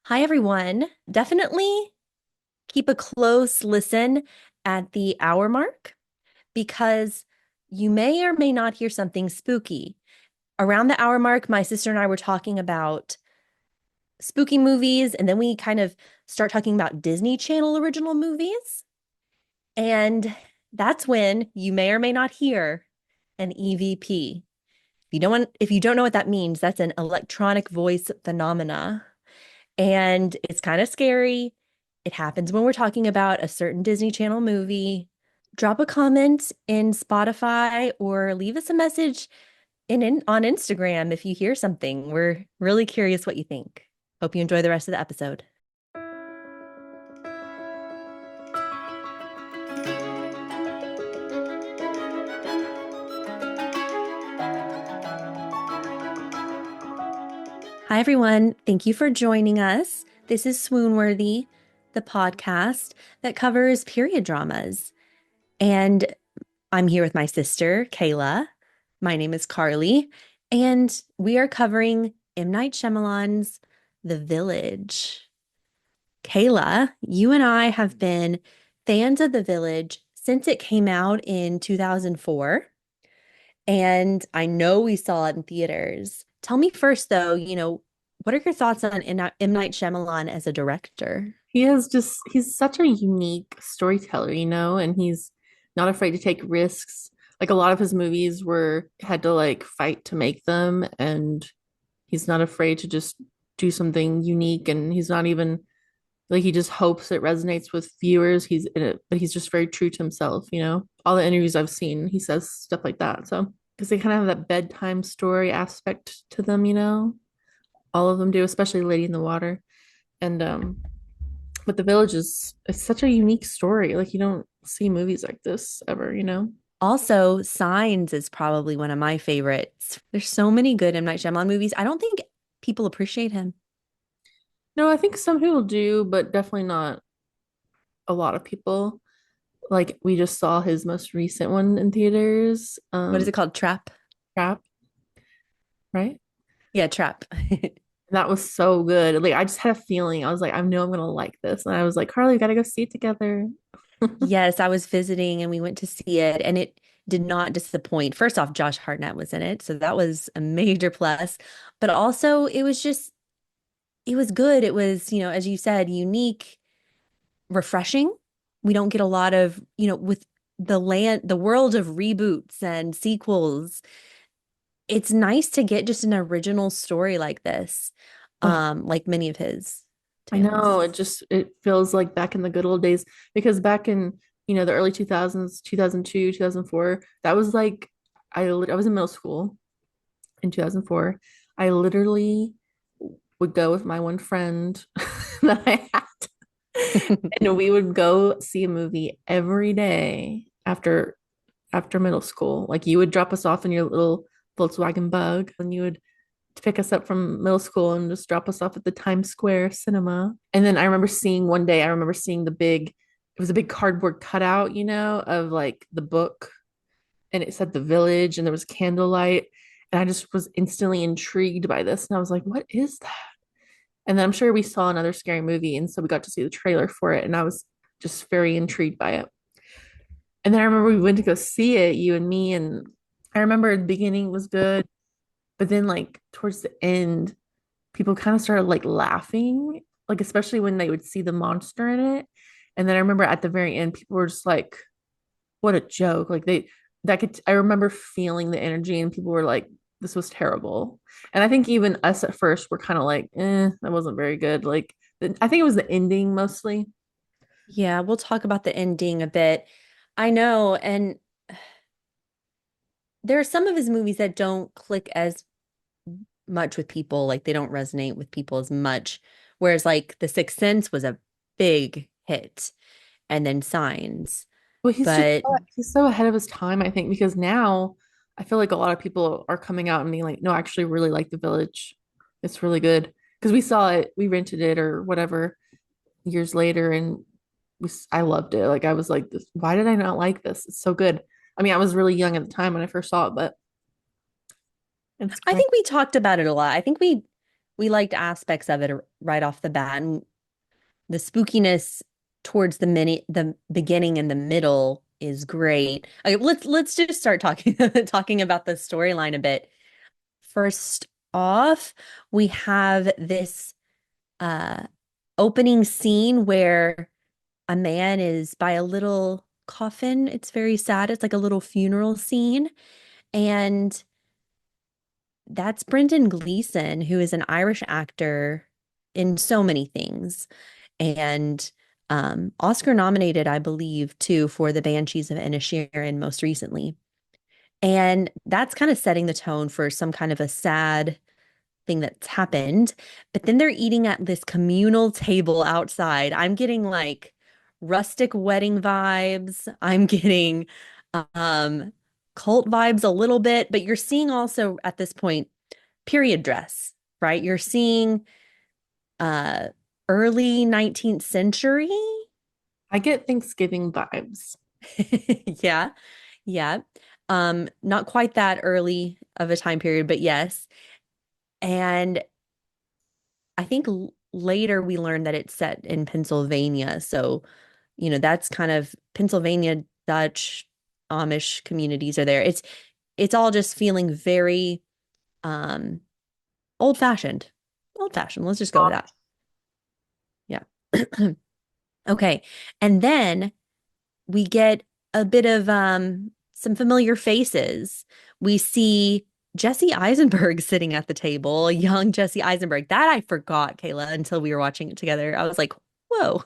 Hi, everyone. Definitely keep a close listen at the hour mark because you may or may not hear something spooky. Around the hour mark, my sister and I were talking about spooky movies, and then we kind of start talking about Disney Channel original movies. And that's when you may or may not hear an EVP. If you don't know what that means, that's an electronic voice phenomena. And it's kind of scary. It happens when we're talking about a certain Disney Channel movie. Drop a comment in Spotify or leave us a message on Instagram if you hear something. We're really curious what you think. Hope you enjoy the rest of the episode. Hi, everyone. Thank you for joining us. This is Swoon-Worthy, the podcast that covers period dramas. And I'm here with my sister, Kayla. My name is Carly, and we are covering M. Night Shyamalan's The Village. Kayla, you and I have been fans of The Village since it came out in 2004, and I know we saw it in theaters. Tell me first, though, what are your thoughts on M. Night Shyamalan as a director? He's such a unique storyteller, and he's not afraid to take risks. Like a lot of his movies were had to like fight to make them, and he's not afraid to just do something unique, and he's not even like he just hopes it resonates with viewers. He's in it, but he's just very true to himself. All the interviews I've seen, he says stuff like that. So, because they kind of have that bedtime story aspect to them. All of them do, especially Lady in the Water. And but The Village is it's such a unique story. Like you don't see movies like this ever. Also, Signs is probably one of my favorites. There's so many good M. Night Shyamalan movies. I don't think people appreciate him. No, I think some people do, but definitely not a lot of people. Like we just saw his most recent one in theaters, What is it called? Trap? Trap, right? Yeah, Trap. That was so good. Like I just had a feeling. I was like, I know I'm gonna like this. And I was like, Carly, we gotta go see it together. Yes, I was visiting and we went to see it, and it did not disappoint. First off, Josh Hartnett was in it, so that was a major plus. But also, it was good. It was, as you said, unique, refreshing. We don't get a lot of, with the world of reboots and sequels. It's nice to get just an original story like this, Oh, like many of his I tales. know. It feels like back in the good old days because back in the early 2000s, 2002, 2004, that was like I was in middle school in 2004. I literally would go with my one friend that I had, and we would go see a movie every day after middle school. Like you would drop us off in your little Volkswagen Bug, and you would pick us up from middle school and just drop us off at the Times Square cinema. And then I remember seeing it was a big cardboard cutout, of like the book, and it said The Village, and there was candlelight. And I just was instantly intrigued by this. And I was like, what is that? And then I'm sure we saw another scary movie. And so we got to see the trailer for it. And I was just very intrigued by it. And then I remember we went to go see it, you and me. And I remember the beginning was good. But then, like, towards the end, people kind of started like laughing, like, especially when they would see the monster in it. And then I remember at the very end, people were just like, what a joke. I remember feeling the energy, and people were like, this was terrible. And I think even us at first were kind of like, that wasn't very good. Like, I think it was the ending mostly. Yeah, we'll talk about the ending a bit. I know, and there are some of his movies that don't click as much with people, like they don't resonate with people as much. Whereas like The Sixth Sense was a big hit, and then Signs. Well, But he's so ahead of his time, I think, because now I feel like a lot of people are coming out and being like, no, I actually really like The Village. It's really good. Because we saw it, we rented it or whatever years later, and I loved it. Like I was like, why did I not like this? It's so good. I mean, I was really young at the time when I first saw it, but it's I great. think we talked about it a lot. I think we liked aspects of it right off the bat, and the spookiness towards the beginning and the middle is great. Okay, let's just start talking talking about the storyline a bit. First off, we have this uh opening scene where a man is by a little coffin. It's very sad. It's like a little funeral scene. And that's Brendan Gleeson, who is an Irish actor in so many things. And Oscar nominated, I believe, too, for The Banshees of Inisherin most recently. And that's kind of setting the tone for some kind of a sad thing that's happened. But then they're eating at this communal table outside. I'm getting like rustic wedding vibes. I'm getting um cult vibes a little bit, but you're seeing also at this point period dress, right? You're seeing uh early 19th century. I get Thanksgiving vibes. Yeah. Yeah. Not quite that early of a time period, but yes. And I think later we learned that it's set in Pennsylvania. So, that's kind of Pennsylvania Dutch Amish communities are there. It's all just feeling very um old fashioned. Old fashioned. Let's just go with that. Yeah. Okay. And then we get a bit of some familiar faces. We see Jesse Eisenberg sitting at the table, young Jesse Eisenberg. That I forgot, Kayla, until we were watching it together. I was like, whoa,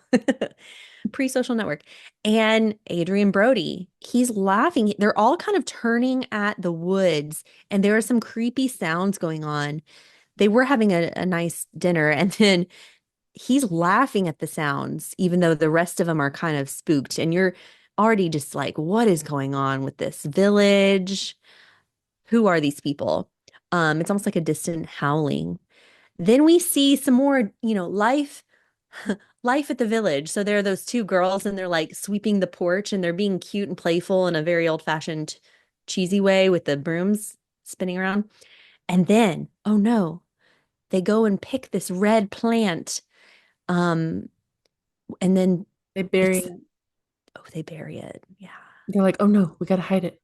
pre-social network. And Adrien Brody, he's laughing. They're all kind of turning at the woods, and there are some creepy sounds going on. They were having a nice dinner, and then he's laughing at the sounds, even though the rest of them are kind of spooked. And you're already just like, what is going on with this village? Who are these people? It's almost like a distant howling. Then we see some more, life, life at the village. So there are those two girls and they're like sweeping the porch and they're being cute and playful in a very old-fashioned, cheesy way with the brooms spinning around. And then, oh no, they go and pick this red plant. Um, and then They bury it's it. oh, they bury it. Yeah. They're like, oh no, we gotta hide it.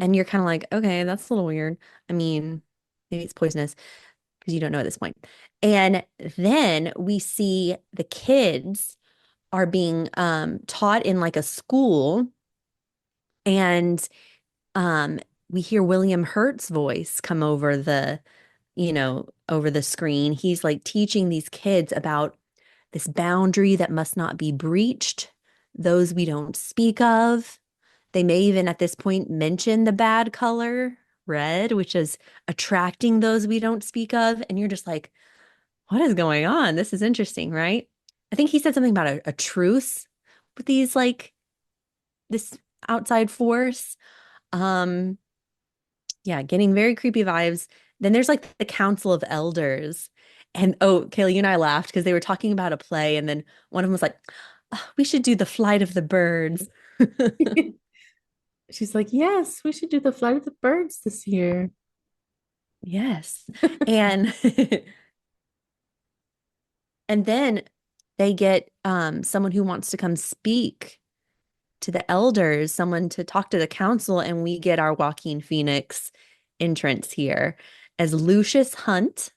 And you're kind of like, okay, that's a little weird. I mean, maybe it's poisonous because you don't know at this point. And then we see the kids are being taught in like a school, and um, we hear William Hurt's voice come over over the screen. He's like teaching these kids about this boundary that must not be breached, those we don't speak of. They may even at this point mention the bad color, red, which is attracting those we don't speak of. And you're just like, what is going on? This is interesting, right? I think he said something about a truce with these like this outside force. Um, yeah, getting very creepy vibes. Then there's like the Council of Elders. And oh, Kaylee, you and I laughed because they were talking about a play, and then one of them was like, "Oh, we should do the Flight of the Birds." She's like, yes, we should do the Flight of the Birds this year. Yes. And and then they get someone who wants to come speak to the elders, someone to talk to the council, and we get our Joaquin Phoenix entrance here as Lucius Hunt,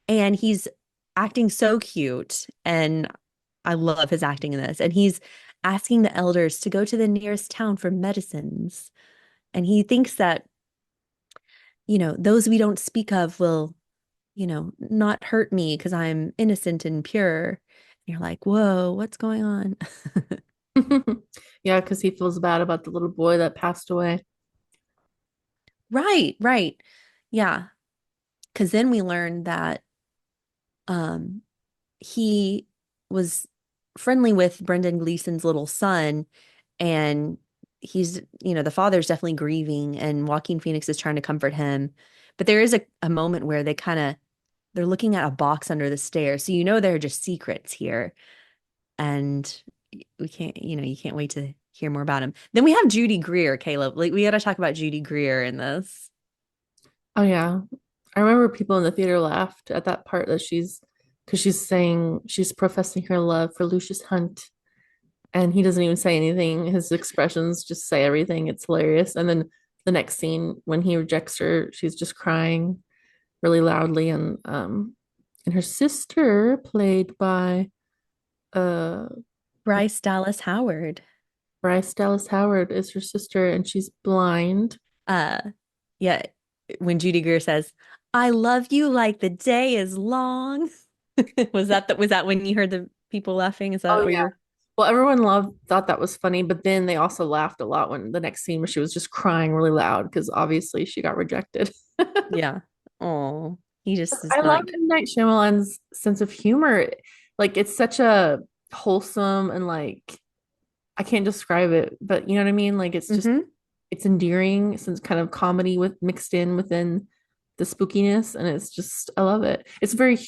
and he's acting so cute, and I love his acting in this. And he's asking the elders to go to the nearest town for medicines, and he thinks that those we don't speak of will not hurt me because I'm innocent and pure. And you're like, whoa, what's going on? Yeah, because he feels bad about the little boy that passed away. Right, right. Yeah. Because then we learned that um, he was friendly with Brendan Gleeson's little son, and the father's definitely grieving, and Joaquin Phoenix is trying to comfort him. But there is a moment where they're looking at a box under the stairs. So there are just secrets here. And we can't, you can't wait to hear more about him. Then we have Judy Greer, Caleb. Like we got to talk about Judy Greer in this. Oh yeah. I remember people in the theater laughed at that part that because she's saying she's professing her love for Lucius Hunt, and he doesn't even say anything. His expressions just say everything. It's hilarious. And then the next scene when he rejects her, she's just crying really loudly, and her sister, played by uh Bryce Dallas Howard. Bryce Dallas Howard, is her sister, and she's blind. Uh, yeah, when Judy Greer says, "I love you like the day is long." Was that when you heard the people laughing? Is that Oh what you yeah. were? Well, everyone thought that was funny, but then they also laughed a lot when the next scene where she was just crying really loud because obviously she got rejected. Yeah. Oh, he just is I love not. M. Night Shyamalan's sense of humor. Like it's such a wholesome and like I can't describe it, but you know what I mean? Like Hmm. it's endearing since kind of comedy with mixed in within the spookiness, and it's just I love it. It's very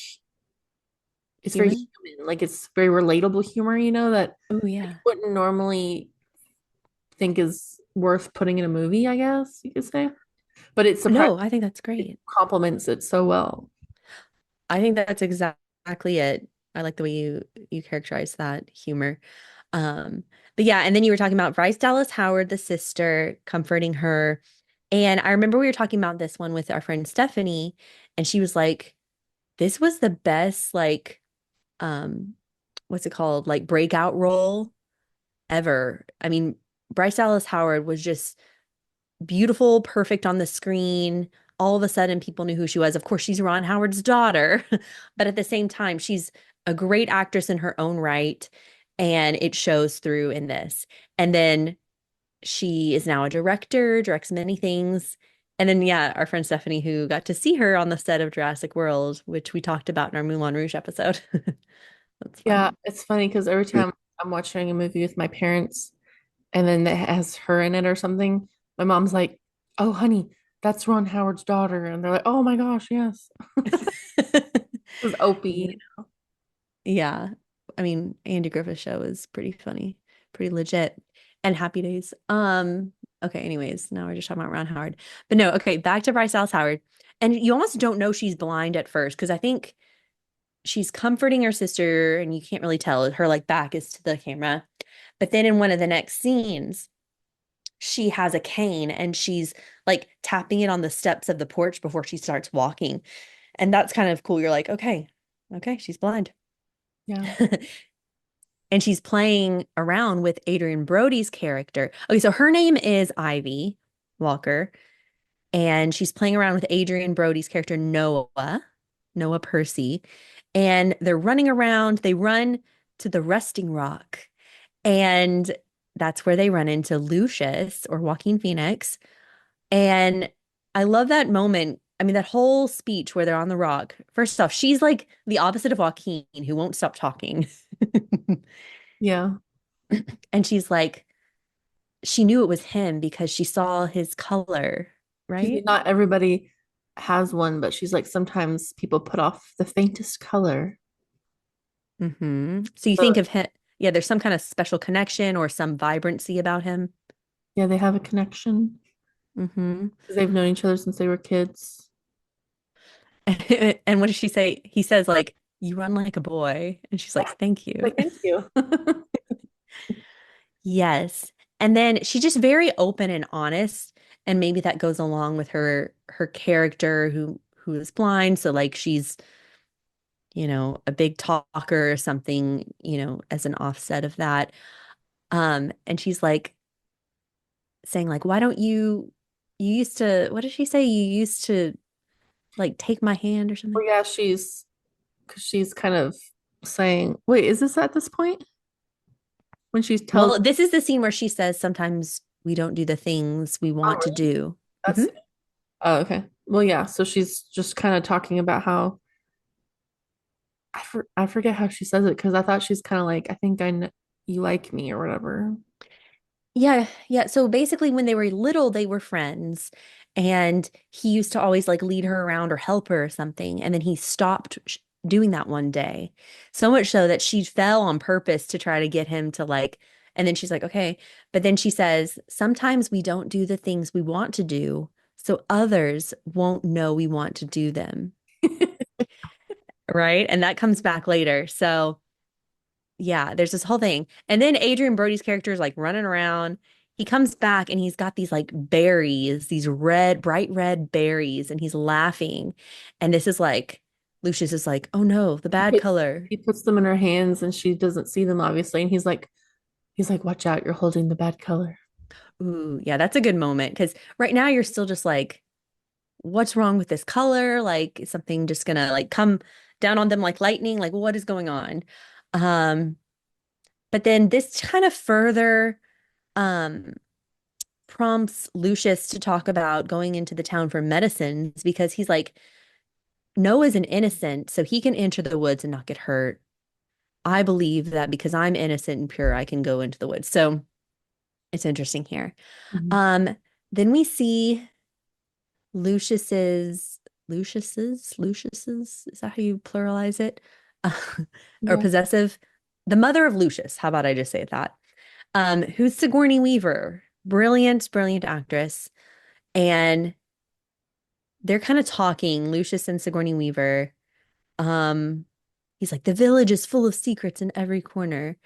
Human. human, like it's very relatable humor, that Oh I yeah. wouldn't normally think is worth putting in a movie, I guess you could say. But it's surprising No, I think that's it great. complements it so well. I think that's exactly it. I like the way you characterize that humor. Um, but yeah, and then you were talking about Bryce Dallas Howard, the sister, comforting her. And I remember we were talking about this one with our friend Stephanie, and she was like, this was the best, like, um, what's it called? Like breakout role ever. I mean, Bryce Dallas Howard was just beautiful, perfect on the screen. All of a sudden, people knew who she was. Of course, she's Ron Howard's daughter, but at the same time, she's a great actress in her own right, and it shows through in this. And then she is now a director, directs many things. And then, yeah, our friend Stephanie, who got to see her on the set of Jurassic World, which we talked about in our Moulin Rouge episode. That's Yeah, fun. it's funny because every time I'm watching a movie with my parents and then it has her in it or something, my mom's like, "Oh, honey, that's Ron Howard's daughter," and they're like, "Oh my gosh, yes." This is Yeah. Opie. Yeah. I mean, Andy Griffith's show is pretty funny, pretty legit. And Happy Days. Okay, anyways, now we're just talking about Ron Howard. But no, okay, back to Bryce Dallas Howard. And you almost don't know she's blind at first because I think she's comforting her sister and you can't really tell. Her like back is to the camera. But then in one of the next scenes, she has a cane and she's like tapping it on the steps of the porch before she starts walking. And that's kind of cool. You're like, okay, okay, she's blind. Yeah. And she's playing around with Adrien Brody's character. Okay, so her name is Ivy Walker, and she's playing around with Adrien Brody's character Noah Percy, and they're running around. They run to the Rusting Rock, and that's where they run into Lucius or Joaquin Phoenix. And I love that moment. I mean, that whole speech where they're on the rock. First off, she's like the opposite of Joaquin, who won't stop talking. Yeah. And she's like, she knew it was him because she saw his color, She's like, right? not everybody has one, but she's like, sometimes people put off the faintest color. So you So think of him, yeah, there's some kind of special connection or some vibrancy about him. yeah, they have a connection hmm because they've known each other since they were kids. And what does she say? He says, like, you run like a boy. And she's like, thank you. Like, thank you. Yes. And then she's just very open and honest. And maybe that goes along with her character who is blind. So like she's, a big talker or something, as an offset of that. And she's like saying like, why don't you used to, what did she say? You used to like take my hand or something. Well, yeah, because she's kind of saying, wait, is this at this point when she tells, Well, this is the scene where she says sometimes we don't do the things we oh, want to really? do. That's, hmm oh, okay. Well, yeah, so she's just kind of talking about how I forget how she says it because I thought she's kind of like, I think you like me or whatever. Yeah, yeah. So basically, when they were little, they were friends, and he used to always like lead her around or help her or something. And then he stopped doing that one day, so much so that she fell on purpose to try to get him to like. And then she's like, okay. But then she says, sometimes we don't do the things we want to do. so others won't know we want to do them, right? And that comes back later. So yeah, there's this whole thing. And then Adrien Brody's character is like running around. He comes back and he's got these like berries, these red, bright red berries, and he's laughing. And this is like, Lucius is like, oh no, the He bad puts color. he puts them in her hands and she doesn't see them obviously. And he's like, watch out, you're holding the bad color. Ooh, yeah, that's a good moment because right now you're still just like, what's wrong with this color? Like, is something just gonna like come down on them like lightning? Like, what is going on? Um, but then this kind of further um prompts Lucius to talk about going into the town for medicines because he's like, Noah's an innocent, so he can enter the woods and not get hurt. I believe that because I'm innocent and pure, I can go into the woods. So it's interesting here. Mhm. Um, then we see Lucius's, is that how you pluralize it? Or Yeah. possessive, the mother of Lucius. How about I just say that? Who's Sigourney Weaver? Brilliant, brilliant actress. And they're kind of talking, Lucius and Sigourney Weaver. Um, he's like, the village is full of secrets in every corner.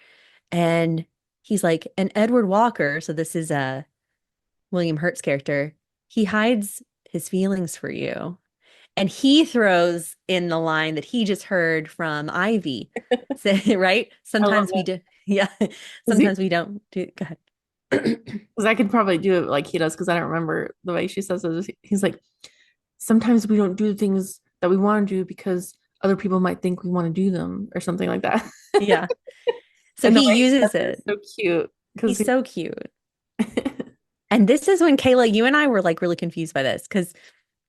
And he's like, and Edward Walker, so this is William Hurt's character, he hides his feelings for you. And he throws in the line that he just heard from Ivy. Say, right? I love Sometimes we that. do. Yeah. Because Sometimes we don't do. Go ahead. I could probably do it like he does because I don't remember the way she says it. He's like, sometimes we don't do things that we want to do because other people might think we want to do them or something like that. Yeah. So And the he way he says uses it is it. so cute because He's so cute. And this is when Kayla, you and I were like really confused by this because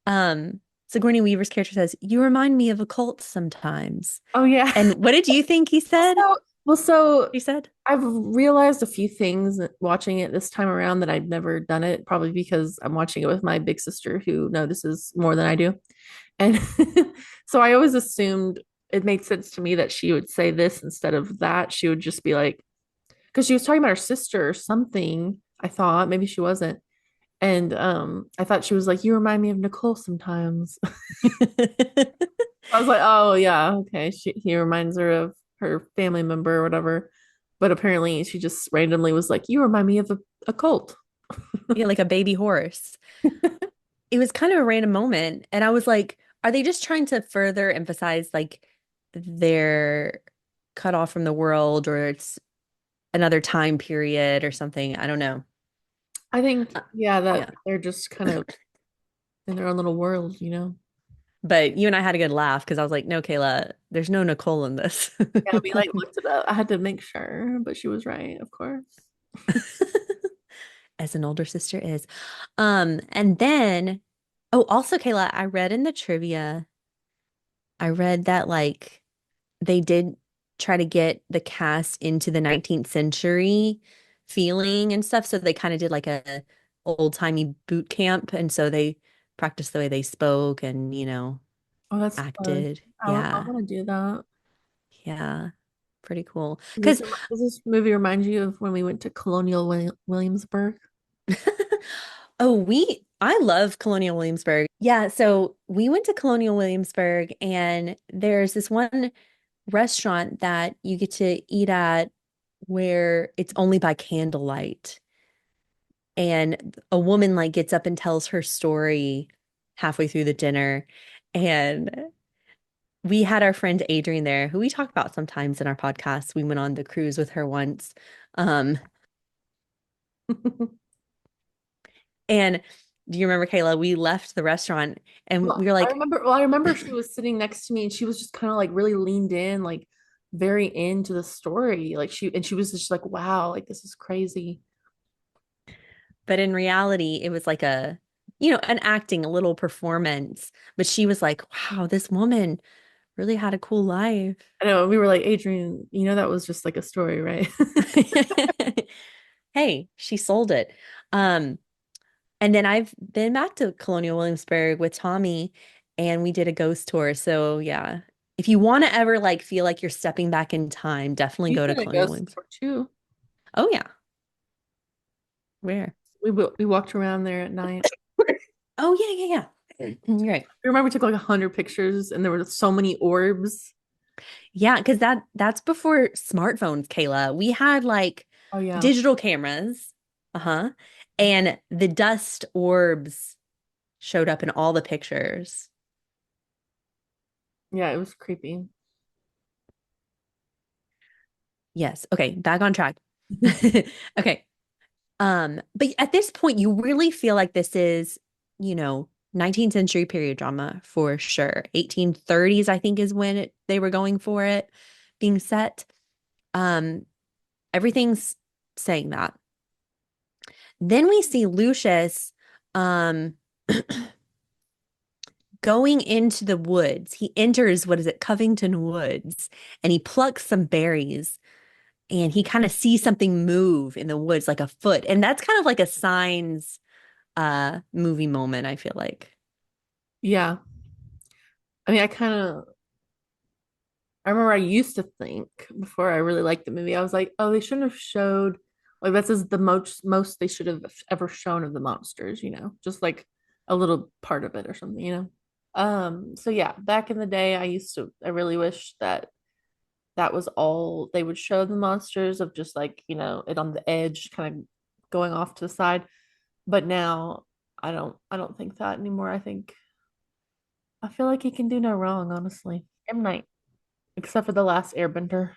um Sigourney Weaver's character says, you remind me of a cult sometimes. oh yeah. And what did you think he said? So She said? I've realized a few things watching it this time around that I'd never done it, probably because I'm watching it with my big sister who notices more than I do. And so I always assumed it made sense to me that she would say this instead of that. She would just be like, because she was talking about her sister or something, I thought, maybe she wasn't. And I thought she was like, you remind me of Nicole sometimes. I was like, oh yeah, okay. He reminds her of her family member or whatever. But apparently she just randomly was like, you remind me of a cult. Yeah, like a baby horse. It was kind of a random moment. And I was like, are they just trying to further emphasize like they're cut off from the world or it's another time period or something? I don't know. I think, Uh, yeah, that yeah. they're just kind of in their own little world, you know? But you and I had a good laugh because I was like, no, Kayla, there's no Nicole in this. Yeah, we like looked it up. I had to make sure, but she was right, of course. As an older sister is. And then, oh, also, Kayla, I read in the trivia, I read that like they did try to get the cast into the 19th century feeling and stuff. So they kind of did like a old-timey boot camp. And so they practiced the way they spoke and, Oh, that's fun. acted. I Yeah. want to do that. Yeah. Pretty cool. Does Because this, does this movie remind you of when we went to Colonial Williamsburg? I love Colonial Williamsburg. Yeah, so we went to Colonial Williamsburg and there's this one restaurant that you get to eat at where it's only by candlelight. And a woman like gets up and tells her story halfway through the dinner. And we had our friend Adrienne there, who we talk about sometimes in our podcast. We went on the cruise with her once. Um, and do you remember, Kayla? We left the restaurant and we Well, were I like, remember, well, I remember she was sitting next to me and she was just kind of like really leaned in, like very into the story. She was just like, wow, like this is crazy. but in reality, it was like an acting, a little performance. But she was like, wow, this woman really had a cool life. I know we were like, Adrian, that was just like a story, right? Hey, she sold it. Um, and then I've been back to Colonial Williamsburg with Tommy and we did a ghost tour. So yeah, if you want to ever like feel like you're stepping back in time, definitely You go to did a Colonial ghost Williamsburg. tour too. Oh yeah. Where? We walked around there at night. Oh yeah, yeah, yeah. You're right. I remember we took like 100 pictures and there were so many orbs. Yeah, because that's before smartphones, Kayla. We had like Oh yeah. digital cameras. Uh-huh. And the dust orbs showed up in all the pictures. Yeah, it was creepy. Yes. Okay, back on track. Okay. But at this point, you really feel like this is, 19th century period drama for sure. 1830s, I think, is when they were going for it being set. Um, everything's saying that. Then we see Lucius um going into the woods. He enters, what is it, Covington Woods, and he plucks some berries and he kind of sees something move in the woods like a foot. And that's kind of like a Signs movie moment, I feel like. Yeah. I mean, I remember I used to think before I really liked the movie, I was like, oh, they shouldn't have showed like this is the most they should have ever shown of the monsters, just like a little part of it or something, so yeah, back in the day, I really wish that that was all they would show the monsters of just like, it on the edge, kind of going off to the side. But now I don't think that anymore. I feel like he can do no wrong, honestly. M. Night, except for the last Airbender.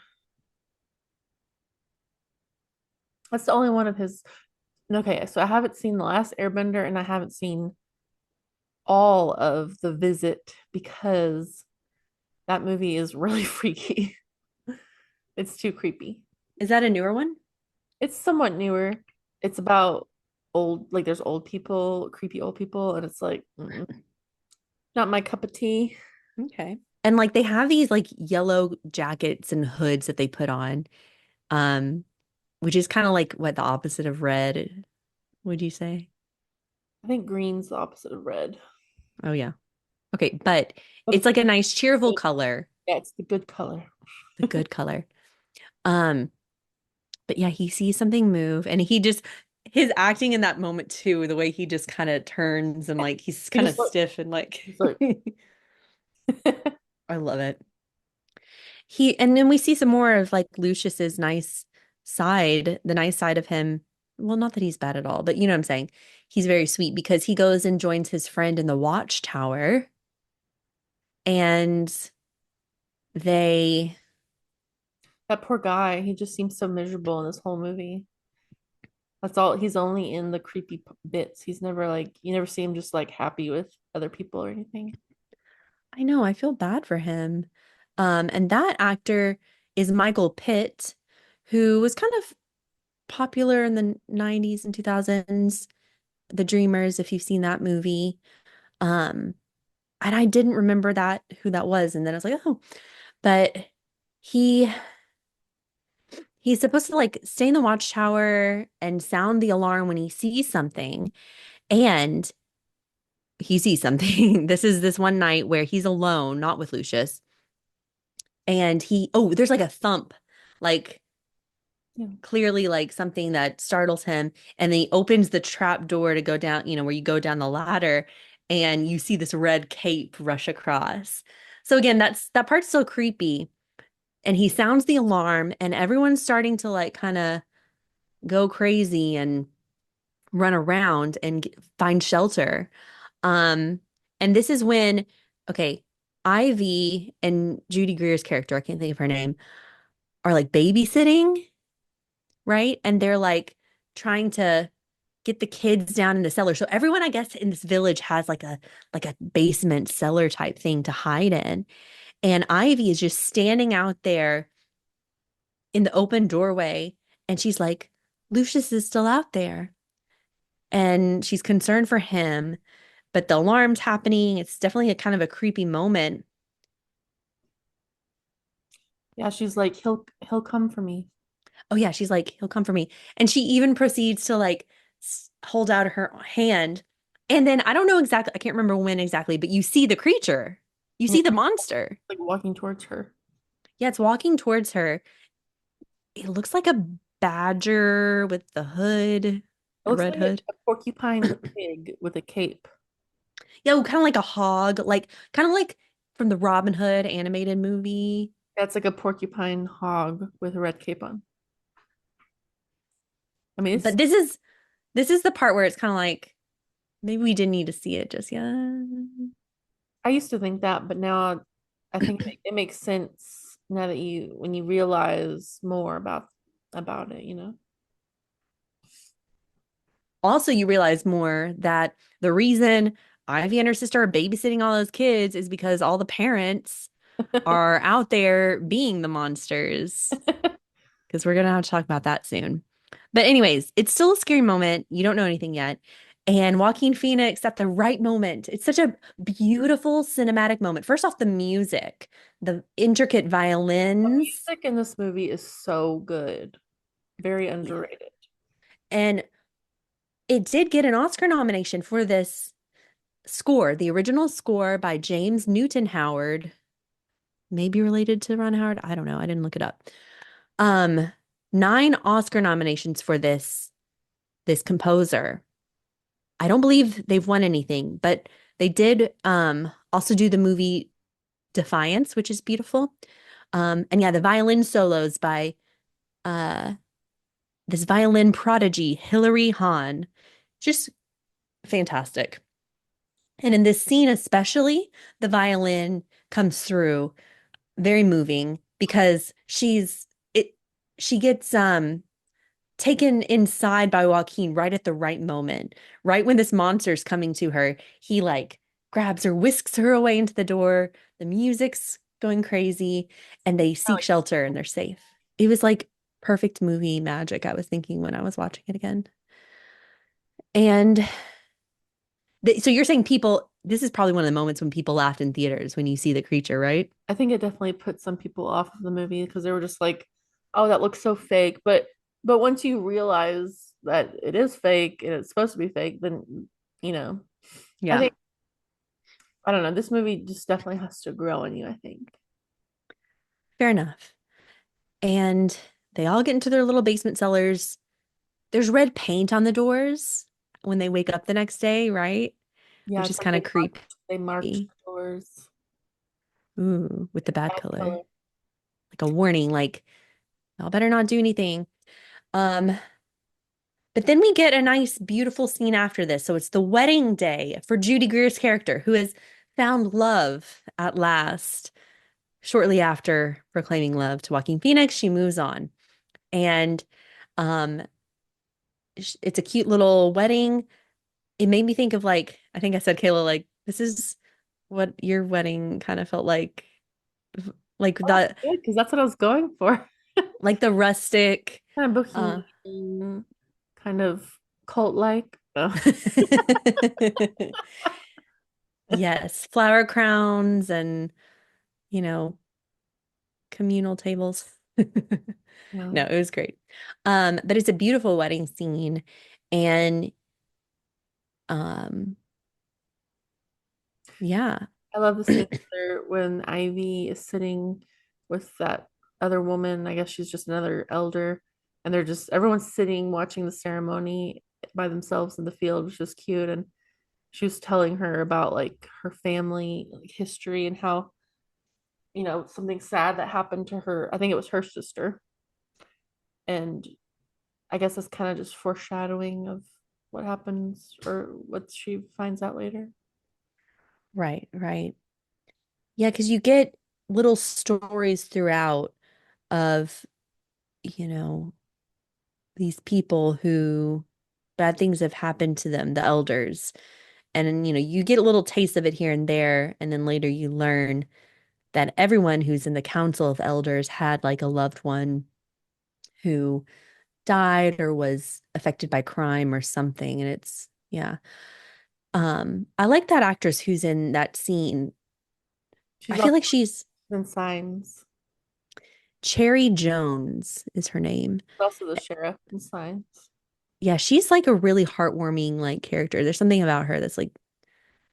That's the only one of his. Okay, so I haven't seen the last Airbender and I haven't seen all of The Visit because that movie is really freaky. It's too creepy. Is that a newer one? It's somewhat newer. It's about like there's old people, creepy old people, and it's like not my cup of tea. Okay. And like they have these like yellow jackets and hoods that they put on, um, which is kind of like what the opposite of red, would you say? I think green's the opposite of red, Oh yeah. Okay, but but it's it's like a nice cheerful good. color, Yeah, it's the good color. the good color. Um, but yeah, he sees something move and he just his acting in that moment too, the way he just kind of turns and like he's He kind of just like stiff and like he's like I love it. And then we see some more of like Lucius's nice side, the nice side of him. Well, not that he's bad at all, but you know what I'm saying. He's very sweet because he goes and joins his friend in the watchtower and they that poor guy. He just seems so miserable in this whole movie. That's all. He's only in the creepy bits. He's never like you never see him just like happy with other people or anything. I know, I feel bad for him. And that actor is Michael Pitt, who was kind of popular in the 90s and 2000s, The Dreamers, if you've seen that movie. Um, and I didn't remember that who that was. And then I was like, oh, but he he's supposed to like stay in the watchtower and sound the alarm when he sees something. And he sees something. This is this one night where he's alone, not with Lucius. And there's like a thump, like Yeah. clearly like something that startles him. And then he opens the trap door to go down, where you go down the ladder and you see this red cape rush across. So again, that part's so creepy. And he sounds the alarm and everyone's starting to like kind of go crazy and run around and find shelter. Um, and this is when, okay, Ivy and Judy Greer's character, I can't think of her name, are like babysitting, right? And they're like trying to get the kids down in the cellar. So everyone, I guess, in this village has like a basement cellar type thing to hide in. And Ivy is just standing out there in the open doorway, and she's like, Lucius is still out there. And she's concerned for him, but the alarm's happening. It's definitely a kind of a creepy moment. Yeah, she's like he'll come for me. Oh yeah, she's like, he'll come for me. And she even proceeds to like hold out her hand. And then I don't know exactly, I can't remember when exactly, but you see the creature. You Yeah, see the monster. like walking towards her. Yeah, it's walking towards her. It looks like a badger with the hood, It a looks red like hood. a porcupine pig with a cape. Yeah, kind of like a hog, like kind of like from the Robin Hood animated movie. That's like a porcupine hog with a red cape on. I mean, it's But this is the part where it's kind of like maybe we didn't need to see it just yet. I used to think that, but now I think it makes sense now that you when you realize more about it, you know. Also, you realize more that the reason Ivy and her sister are babysitting all those kids is because all the parents are out there being the monsters. Because we're gonna have to talk about that soon. But anyways, it's still a scary moment. You don't know anything yet. And Joaquin Phoenix at the right moment. It's such a beautiful cinematic moment. First off, the music, the intricate The violins, music in this movie is so good. Very underrated. and it did get an Oscar nomination for this score, the original score by James Newton Howard, maybe related to Ron Howard. I don't know. I didn't look it up. Um, 9 Oscar nominations for this composer. I don't believe they've won anything, but they did also do the movie Defiance, which is beautiful. And yeah, the violin solos by uh this violin prodigy, Hilary Hahn. Just fantastic. And in this scene especially, the violin comes through very moving because she gets taken inside by Joaquin right at the right moment. Right when this monster's coming to her, he like grabs her, whisks her away into the door. The music's going crazy, and they I seek like shelter and they're safe. It was like perfect movie magic, I was thinking when I was watching it again. And so you're saying people, this is probably one of the moments when people laughed in theaters when you see the creature, right? I think it definitely put some people off of the movie because they were just like, "Oh, that looks so fake." But once you realize that it is fake and it's supposed to be fake, then you know, I Yeah, think I don't know. This movie just definitely has to grow on you, I think. fair enough. And they all get into their little basement cellars. There's red paint on the doors when they wake up the next day, right? Yeah, Which it's is like kind of they marked creepy. the doors. Ooh, with the bad Bad color. color. Like a warning, like, y'all better not do anything. Um, but then we get a nice, beautiful scene after this. So it's the wedding day for Judy Greer's character, who has found love at last. Shortly after proclaiming love to Joaquin Phoenix, she moves on. And um, it's a cute little wedding. It made me think of like, I think I said, Kayla, like, this is what your wedding kind of felt like Oh, that's the good because that's what I was going for. like the rustic Kind of uh bohemian, kind of cult-like. Oh, yes, flower crowns and you know, communal tables. yeah. No, it was great. But it's a beautiful wedding scene and um yeah. I love the scene where when Ivy is sitting with that other woman. I guess she's just another elder, and they're just everyone's sitting watching the ceremony by themselves in the field, which was cute. And she was telling her about like her family like history and how something sad that happened to her. I think it was her sister, and I guess it's kind of just foreshadowing of what happens or what she finds out later. Right, right. Yeah, because you get little stories throughout of, you know, these people who bad things have happened to them, the elders. And, you get a little taste of it here and there. And then later you learn that everyone who's in the council of elders had like a loved one who died or was affected by crime or something. And it's, yeah. I like that actress who's in that scene. I She's feel also like she's in Signs. Cherry Jones is her name. Also the sheriff in Signs. Yeah, she's like a really heartwarming like character. There's something about her that's like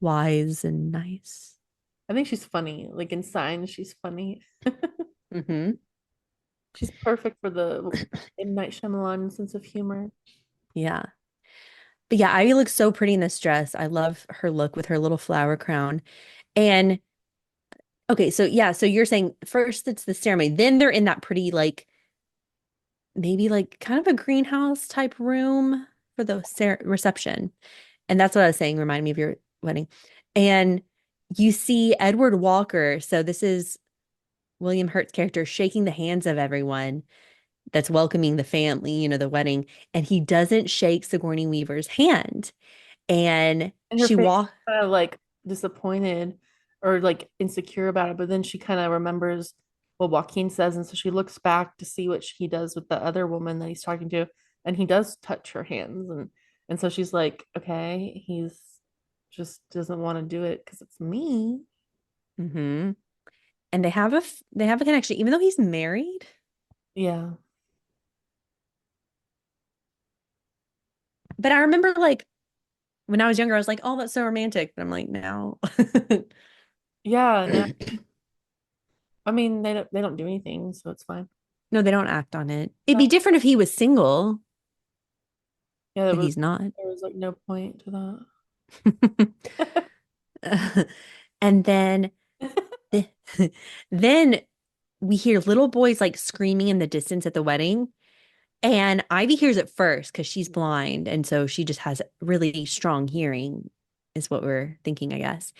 wise and nice. I think she's funny. Like in Signs, she's funny. Hmm. She's perfect for the M. Night Shyamalan sense of humor. Yeah. But yeah, Ivy looks so pretty in this dress. I love her look with her little flower crown. And okay, so yeah, so you're saying first it's the ceremony, then they're in that pretty like maybe like kind of a greenhouse type room for the reception. And that's what I was saying, remind me of your wedding. And you see Edward Walker. So this is William Hurt's character shaking the hands of everyone that's welcoming the family, the wedding. And he doesn't shake Sigourney Weaver's hand. And And her she face is walk. kind of like disappointed or like insecure about it, but then she kind of remembers what Joaquin says, and so she looks back to see what he does with the other woman that he's talking to, and he does touch her hands, and so she's like, okay, he's just doesn't want to do it because it's me. Mhm. And they have a connection, even though he's married. Yeah. But I remember like when I was younger, I was like, oh, that's so romantic. But I'm like, no. Yeah, no, I mean they don't do anything, so it's fine. No, they don't act on it. It'd be No. different if he was single, Yeah, but he's not. there was like no point to And then that. the- then we hear little boys like screaming in the distance at the wedding. And Ivy hears it first because she's blind. And so she just has really strong hearing, is what we're thinking, I guess.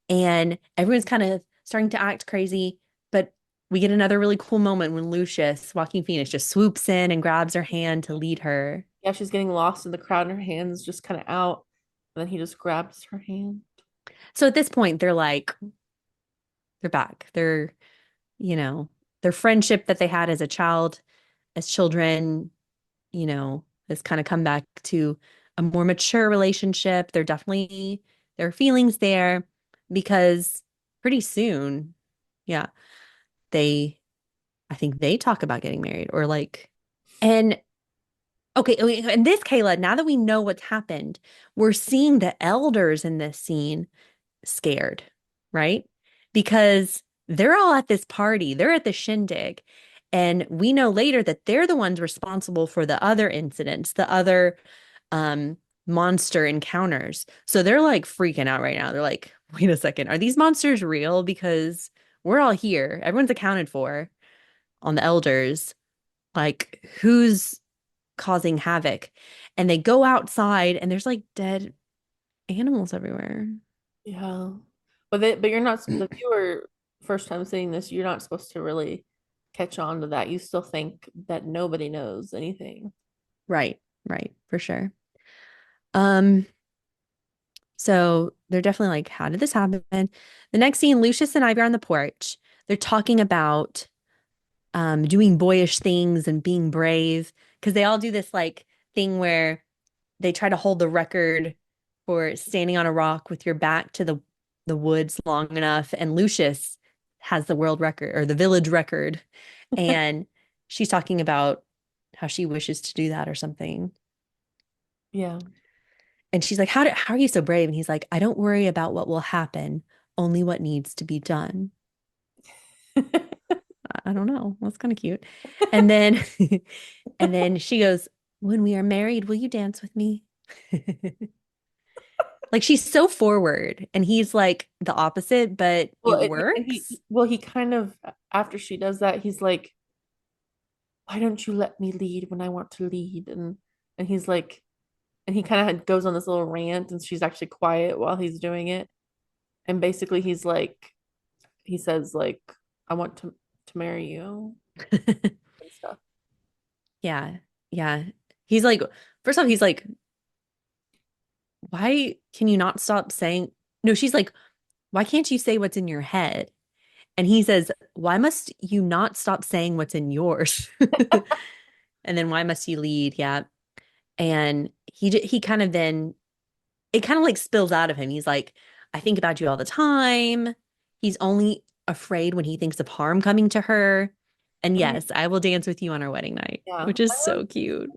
And everyone's kind of starting to act crazy. But we get another really cool moment when Lucius, Joaquin Phoenix, just swoops in and grabs her hand to lead her. Yeah, she's getting lost in the crowd and her hands just kind of out. And then he just grabs her hand. So at this point, they're like, they're back. Their friendship that they had as a child, as children, has kind of come back to a more mature relationship. There are feelings there because pretty soon, yeah, they, I think they talk about getting married or like, and okay, and this, Kayla, now that we know what's happened, we're seeing the elders in this scene scared, right? Because they're all at this party, they're at the shindig. And we know later that they're the ones responsible for the other incidents, the other um, monster encounters. So they're like freaking out right now. They're like, wait a second, are these monsters real? Because we're all here, everyone's accounted for on the elders. Like, who's causing havoc? And they go outside and there's like dead animals everywhere. Yeah. But you're not the viewer first time seeing this, you're not supposed to really catch on to that. You still think that nobody knows anything. Right, right, for sure. Um, so they're definitely like, how did this happen? The next scene, Lucius and Ivy are on the porch. They're talking about doing boyish things and being brave because they all do this like thing where they try to hold the record for standing on a rock with your back to the woods long enough. And Lucius has the world record or the village record. And she's talking about how she wishes to do that or something. Yeah. And she's like, how are you so brave? And he's like, I don't worry about what will happen, only what needs to be done. I don't know. That's kind of cute. And then and then she goes, when we are married, will you dance with me? Like she's so forward and he's like the opposite, but Well, it and he works. well he kind of after she does that, he's like, "Why don't you let me lead when I want to lead?" And he's like, and he kind of goes on this little rant, and she's actually quiet while he's doing it. And basically, he's like, he says like, "I want to marry you," and stuff. Yeah. Yeah. He's like, first off, he's like, why can you not stop saying no? She's like, why can't you say what's in your head? And he says, why must you not stop saying what's in yours? And then why must he lead? Yeah. And he kind of then it kind of like spills out of him. He's like, I think about you all the time. He's only afraid when he thinks of harm coming to her. And And yes, I will dance with you on our wedding night, yeah, which is so cute.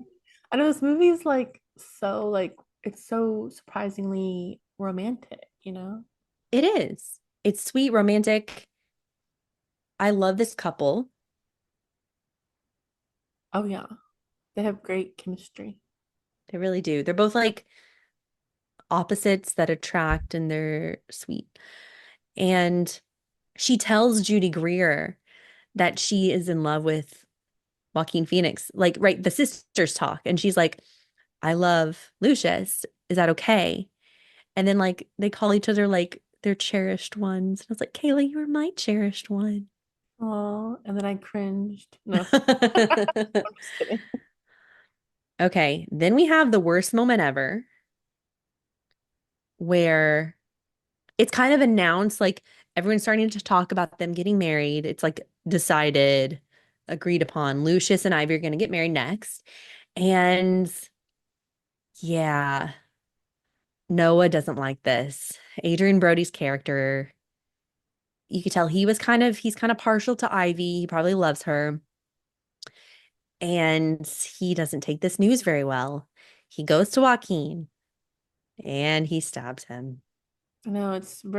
I know this movie is like so like it's so surprisingly romantic, you know? It is. It's sweet, romantic. I love this couple. Oh yeah, they have great chemistry. They really do. They're both like opposites that attract and they're sweet. And she tells Judy Greer that she is in love with Joaquin Phoenix. Like, right, the sisters talk, and she's like, I love Lucius. Is that okay? And then like they call each other like their cherished ones. And I was like, Kayla, you're my cherished one. Oh, and then I cringed. No, I'm just kidding. Okay, then we have the worst moment ever where it's kind of announced like everyone's starting to talk about them getting married. It's like decided, agreed upon. Lucius and Ivy are going to get married next. And yeah, Noah doesn't like this. Adrien Brody's character, you could tell he's kind of partial to Ivy. He probably loves her. And he doesn't take this news very well. He goes to Joaquin and he stabs him. I know it's a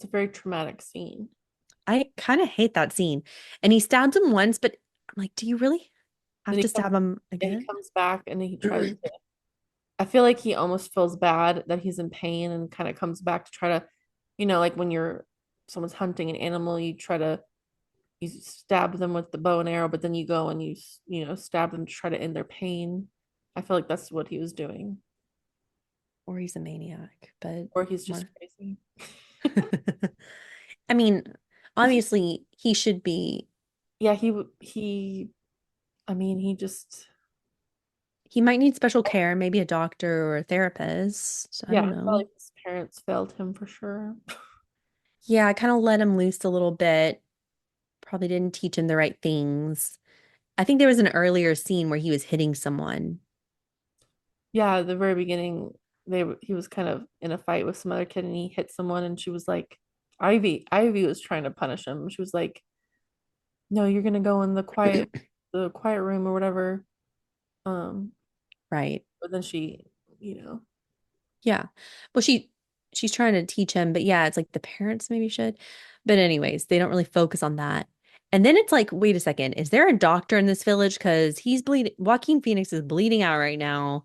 very traumatic scene. I kind of hate that scene. And he stabs him once, but I'm like, do you really have Then to stab him he again? comes back and he tries to. I feel like he almost feels bad that he's in pain and kind of comes back to try to, like when you're someone's hunting an animal, you stab them with the bow and arrow, but then you go and stab them to try to end their pain. I feel like that's what he was doing, Or he's a maniac, but or he's just what? crazy. I mean, obviously he should be, Yeah, he. I mean, he just. he might need special care, maybe a doctor or a therapist. I Yeah, don't I felt know. like his parents failed him for sure. Yeah, I kind of let him loose a little bit. Probably didn't teach him the right things. I think there was an earlier scene where he was hitting someone. Yeah, at the very beginning, he was kind of in a fight with some other kid and he hit someone and she was like, Ivy was trying to punish him. She was like, "No, you're gonna go in the quiet room or whatever." Um, Right. but then she, you know, Yeah. Well, she's trying to teach him, but yeah, it's like the parents maybe should. But anyways, they don't really focus on that. And then it's like, wait a second, is there a doctor in this village? Because he's bleeding. Joaquin Phoenix is bleeding out right now.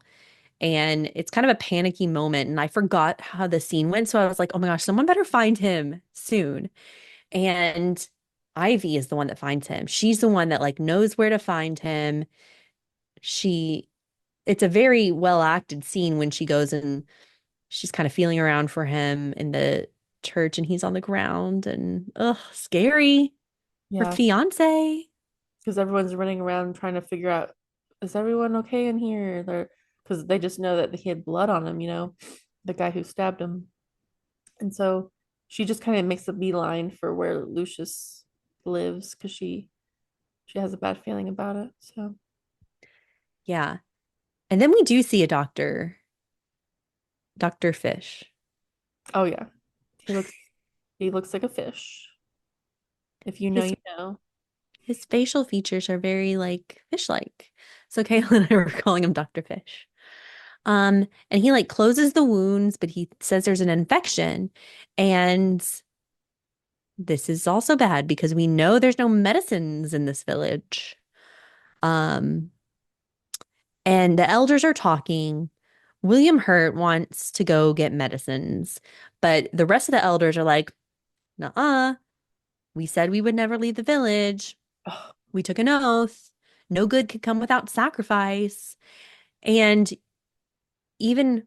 And it's kind of a panicky moment. And I forgot how the scene went. So I was like, oh my gosh, someone better find him soon. And Ivy is the one that finds him. She's the one that like knows where to find him. She, it's a very well acted scene when she goes and she's kind of feeling around for him in the church and he's on the ground and ugh, scary. Her yeah, fiance. because everyone's running around trying to figure out, is everyone okay in here? Because they just know that he had blood on him, the guy who stabbed him. And so she just kind of makes a beeline for where Lucius lives because she has a bad feeling about it. So, Yeah. And then we do see a doctor, Dr. Fish. oh yeah, he looks he looks like a fish. If you know, His you know. his facial features are very like fish-like. So Kayla and I were calling him Dr. Fish. And he like closes the wounds, but he says there's an infection. And this is also bad because we know there's no medicines in this village. Um, and the elders are talking. William Hurt wants to go get medicines, but the rest of the elders are like, nuh-uh, we said we would never leave the village. Oh, We took an oath. No good could come without sacrifice. And even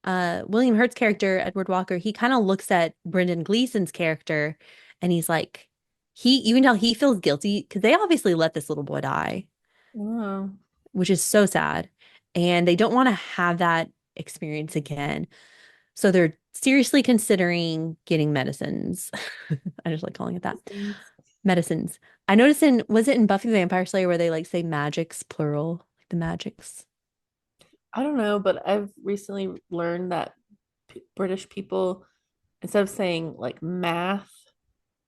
William Hurt's character, Edward Walker, he kind of looks at Brendan Gleeson's character and he's like, you can tell he feels guilty because they obviously let this little boy die, wow. which is so sad. And they don't want to have that experience again. So they're seriously considering getting medicines. I just like calling it that. Medicines. I noticed was it in Buffy the Vampire Slayer where they like say magics, plural, like the magics? I don't know, but I've recently learned that British people, instead of saying like math,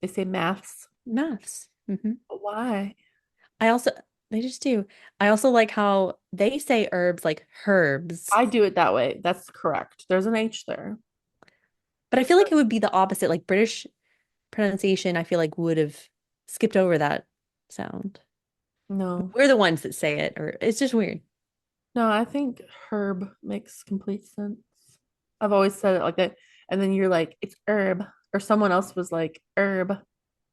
they say maths. Maths. But why? I also, they just do. I also like how they say herbs like herbs, I do it that way. That's correct. There's an H there. but I feel like it would be the opposite. Like British pronunciation, I feel like would have skipped over that sound. No. We're the ones that say it, or it's just weird. No, I think herb makes complete sense. I've always said it like that. And then you're like, it's herb. Or someone else was like, herb.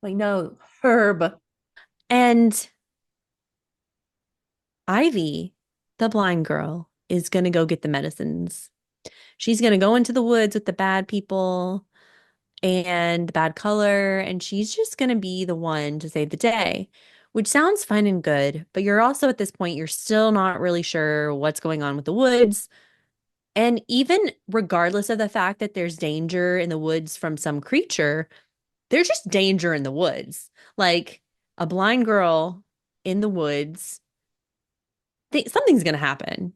Like, no, herb. And Ivy, the blind girl, is going to go get the medicines. She's going to go into the woods with the bad people and the bad color, and she's just going to be the one to save the day, which sounds fine and good. But you're also at this point, you're still not really sure what's going on with the woods. And even regardless of the fact that there's danger in the woods from some creature, there's just danger in the woods. Like a blind girl in the woods, something's going to happen.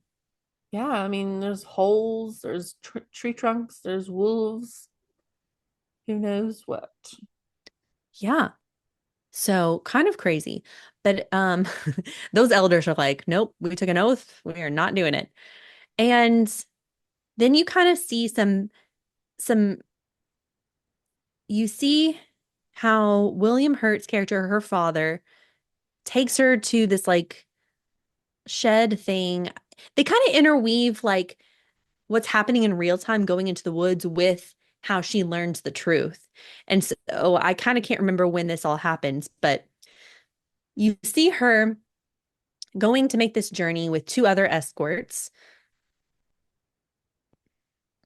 Yeah, I mean, there's holes, there's tr tree trunks, there's wolves, who knows what. Yeah. So kind of crazy. But those elders are like, nope, we took an oath. We are not doing it. And then you kind of see some you see how William Hurt's character, her father, takes her to this like shed thing. They kind of interweave like what's happening in real time going into the woods with how she learns the truth. And so I kind of can't remember when this all happens, but you see her going to make this journey with two other escorts.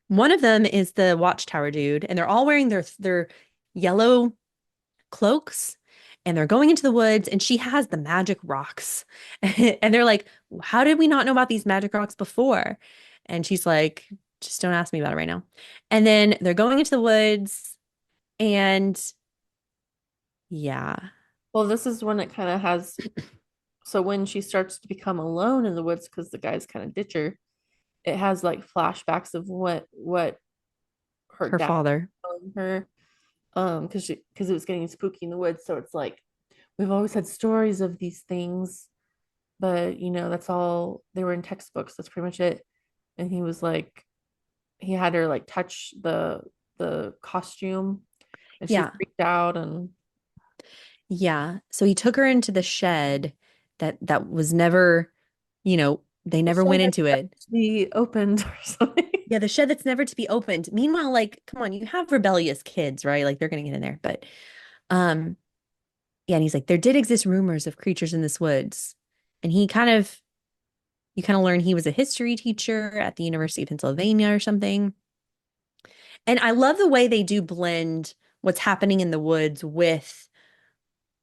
One of them is the watchtower dude, and they're all wearing their yellow cloaks and they're going into the woods and she has the magic rocks. And they're like, "How did we not know about these magic rocks before?" And she's like, "Just don't ask me about it right now." And then they're going into the woods and yeah, Well, this is when it kind of has, so when she starts to become alone in the woods because the guys kind of ditch her, it has like flashbacks of what her her dad father. was telling her, because it was getting spooky in the woods. So it's like we've always had stories of these things, but that's all they were in textbooks. That's pretty much it. And he was like, he had her like touch the costume, and she Yeah. freaked out. And Yeah. So he took her into the shed that was never, they the never shed went that's into it. to be opened or something. Yeah, the shed that's never to be opened. Meanwhile, like, come on, you have rebellious kids, right? Like they're gonna get in there. But um, yeah, and he's like, there did exist rumors of creatures in this woods. And you kind of learn he was a history teacher at the University of Pennsylvania or something. And I love the way they do blend what's happening in the woods with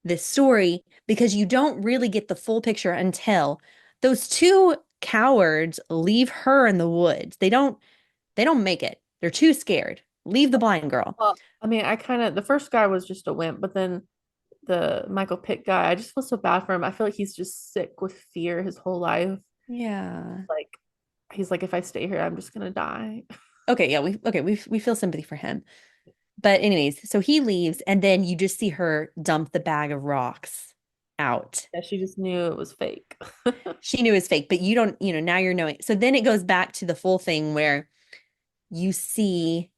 this story because you don't really get the full picture until those two cowards leave her in the woods. They don't make it. They're too scared. Leave the blind girl. Well, I mean, I kind of, the first guy was just a wimp, but then the Michael Pitt guy, I just feel so bad for him. I feel like he's just sick with fear his whole life. Yeah. Like he's like, if I stay here, I'm just gonna die. Okay, yeah, we feel sympathy for him. But anyways, so he leaves and then you just see her dump the bag of rocks out. Yeah, she just knew it was fake. She knew it was fake, but you don't, now you're knowing. So then it goes back to the full thing where you see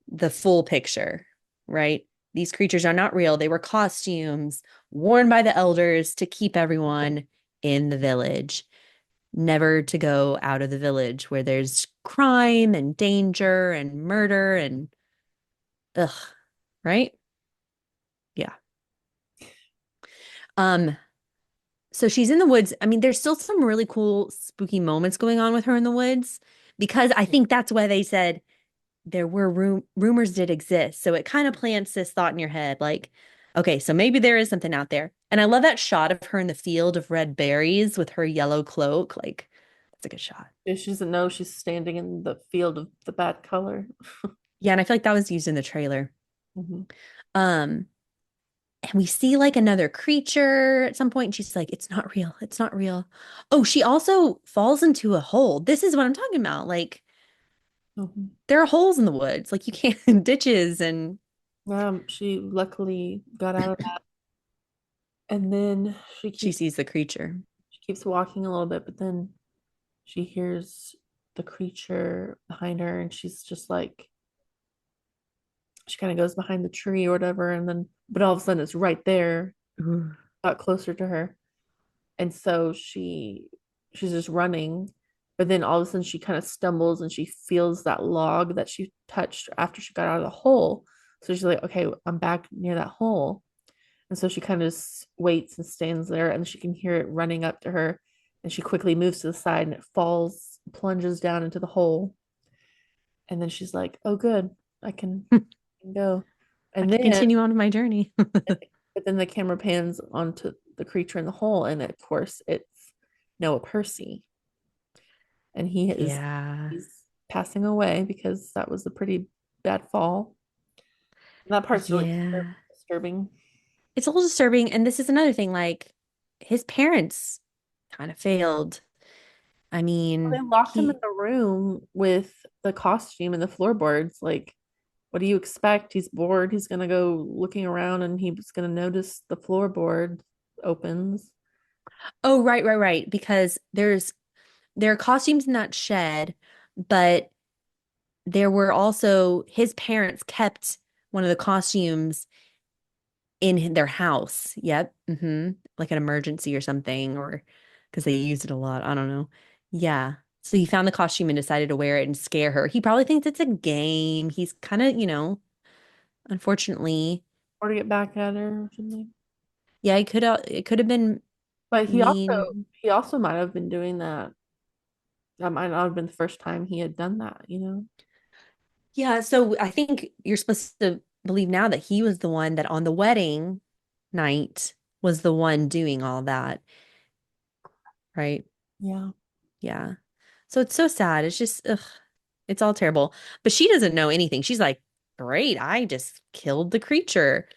the full picture, right? These creatures are not real. They were costumes worn by the elders to keep everyone in the village, never to go out of the village where there's crime and danger and murder and ugh, right? Yeah. Um, so she's in the woods. I mean, there's still some really cool spooky moments going on with her in the woods because I think that's why they said there were rumors did exist. So it kind of plants this thought in your head like, okay, so maybe there is something out there. And I love that shot of her in the field of red berries with her yellow cloak. Like, that's a good shot. She doesn't know she's standing in the field of the bad color. Yeah, and I feel like that was used in the trailer. Mhm. Um, and we see like another creature at some point, and she's like, it's not real. It's not real. Oh, she also falls into a hole. This is what I'm talking about. Like, Mhm. there are holes in the woods. Like you can't ditches and She luckily got out of that, and then she sees the creature. she keeps walking a little bit, but then she hears the creature behind her, and she's just like, she kind of goes behind the tree or whatever, and then but all of a sudden it's right there, got closer to her, and so she's just running, But then all of a sudden she kind of stumbles and she feels that log that she touched after she got out of the hole. So she's like, okay, I'm back near that hole. And so she kind of waits and stands there and she can hear it running up to her. And she quickly moves to the side and it falls, plunges down into the hole. And then she's like, oh, good, I can go. I And can then, continue on with my journey. but then the camera pans onto the creature in the hole. And of course, it's Noah Percy. And Yeah. he's passing away because that was a pretty bad fall. And that part's really Yeah. disturbing. It's a little disturbing. And this is another thing, like his parents kind of failed. I They mean, locked him in the room with the costume and the floorboards. Like, what do you expect? He's bored. He's gonna go looking around and he's gonna notice the floorboard opens. oh, right, right, right. Because there are costumes in that shed, but there were also his parents kept one of the costumes in their house. Yep. Like an emergency or something, or because they used it a lot. I don't know. Yeah. So he found the costume and decided to wear it and scare her. He probably thinks it's a game. He's kind of, unfortunately, Or to get back at her or something. yeah, it could have been But mean. he also might have been doing that. That might not have been the first time he had done that, you know? Yeah, so I think you're supposed to believe now that he was the one that on the wedding night was the one doing all that, right? Yeah. Yeah. So it's so sad. It's just, ugh, it's all terrible. But she doesn't know anything. She's like, great, I just killed the creature.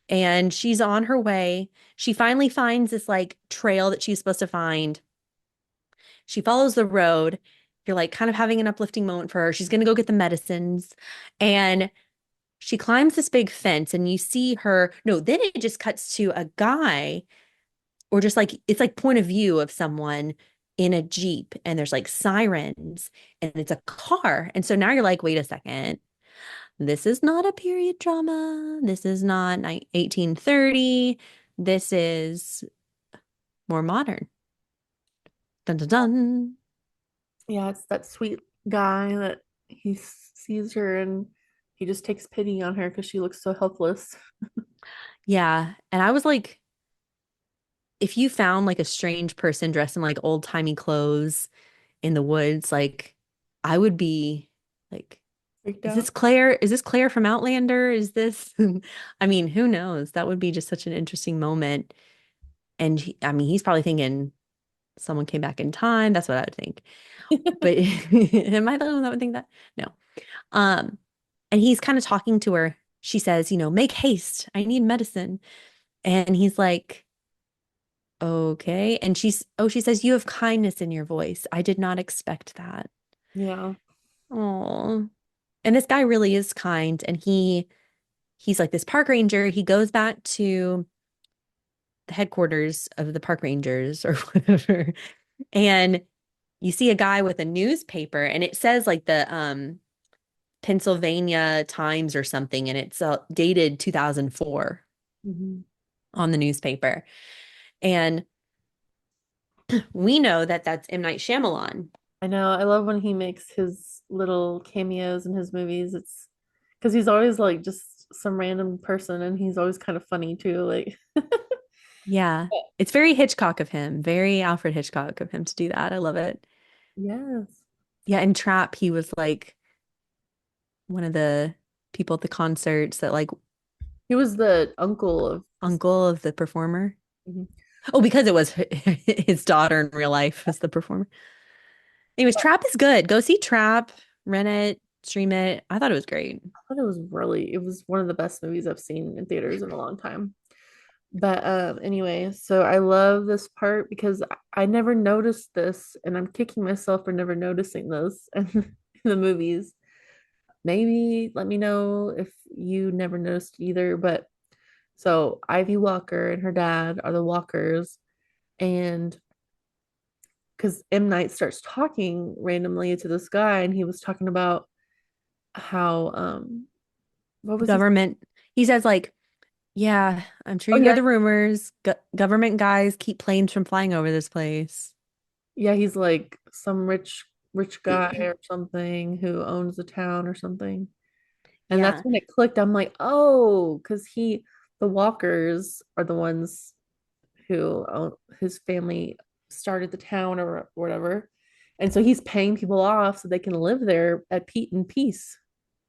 And she's on her way. She finally finds this like trail that she's supposed to find. She follows the road. You're like kind of having an uplifting moment for her. She's going to go get the medicines. And she climbs this big fence and you see her. No, then it just cuts to a guy or just like it's like point of view of someone in a Jeep and there's like sirens and it's a car. And so now you're like, wait a second. This is not a period drama. This is not 1830. This is more modern. Dun dun dun. Yeah, it's that sweet guy that he sees her and he just takes pity on her because she looks so helpless. Yeah. And I was like, if you found like a strange person dressed in like old-timey clothes in the woods, like I would be like, Freaked is this out. Claire? Is this Claire from Outlander? Is this I mean, who knows? That would be just such an interesting moment. And I mean, he's probably thinking someone came back in time. That's what I would think. But am I the one that would think that? No. Um, and he's kind of talking to her. She says, make haste. I need medicine. And he's like, okay. And she says, you have kindness in your voice. I did not expect that. Yeah. Oh. And this guy really is kind. And he's like this park ranger. He goes back to the headquarters of the park rangers or whatever. And you see a guy with a newspaper and it says like the Pennsylvania Times or something, and it's dated 2004 Mhm. on the newspaper. And we know that that's M. Night Shyamalan. I know. I love when he makes his little cameos in his movies. It's because he's always like just some random person and he's always kind of funny too. Like, Yeah. It's very Hitchcock of him, very Alfred Hitchcock of him to do that. I love it. yes. Yeah, in Trap, he was like one of the people at the concerts that like He was the uncle of this. uncle of the performer. Mhm. Oh, because it was his daughter in real life was the performer. Anyways, Trap is good. Go see Trap, rent it, stream it. I thought it was great. I thought it was one of the best movies I've seen in theaters in a long time. But anyway, so I love this part because I never noticed this and I'm kicking myself for never noticing this in the movies. Maybe let me know if you never noticed either. But so Ivy Walker and her dad are the Walkers, and because M. Night starts talking randomly to this guy, and he was talking about how what was he? Government. He says like, yeah, I'm sure Oh you hear yeah, the rumors. Government guys keep planes from flying over this place. yeah. He's like some rich guy or something who owns the town or something. And that's Yeah. when it clicked. I'm like, oh, because the Walkers are the ones who own, his family started the town or whatever. And so he's paying people off so they can live there at peace.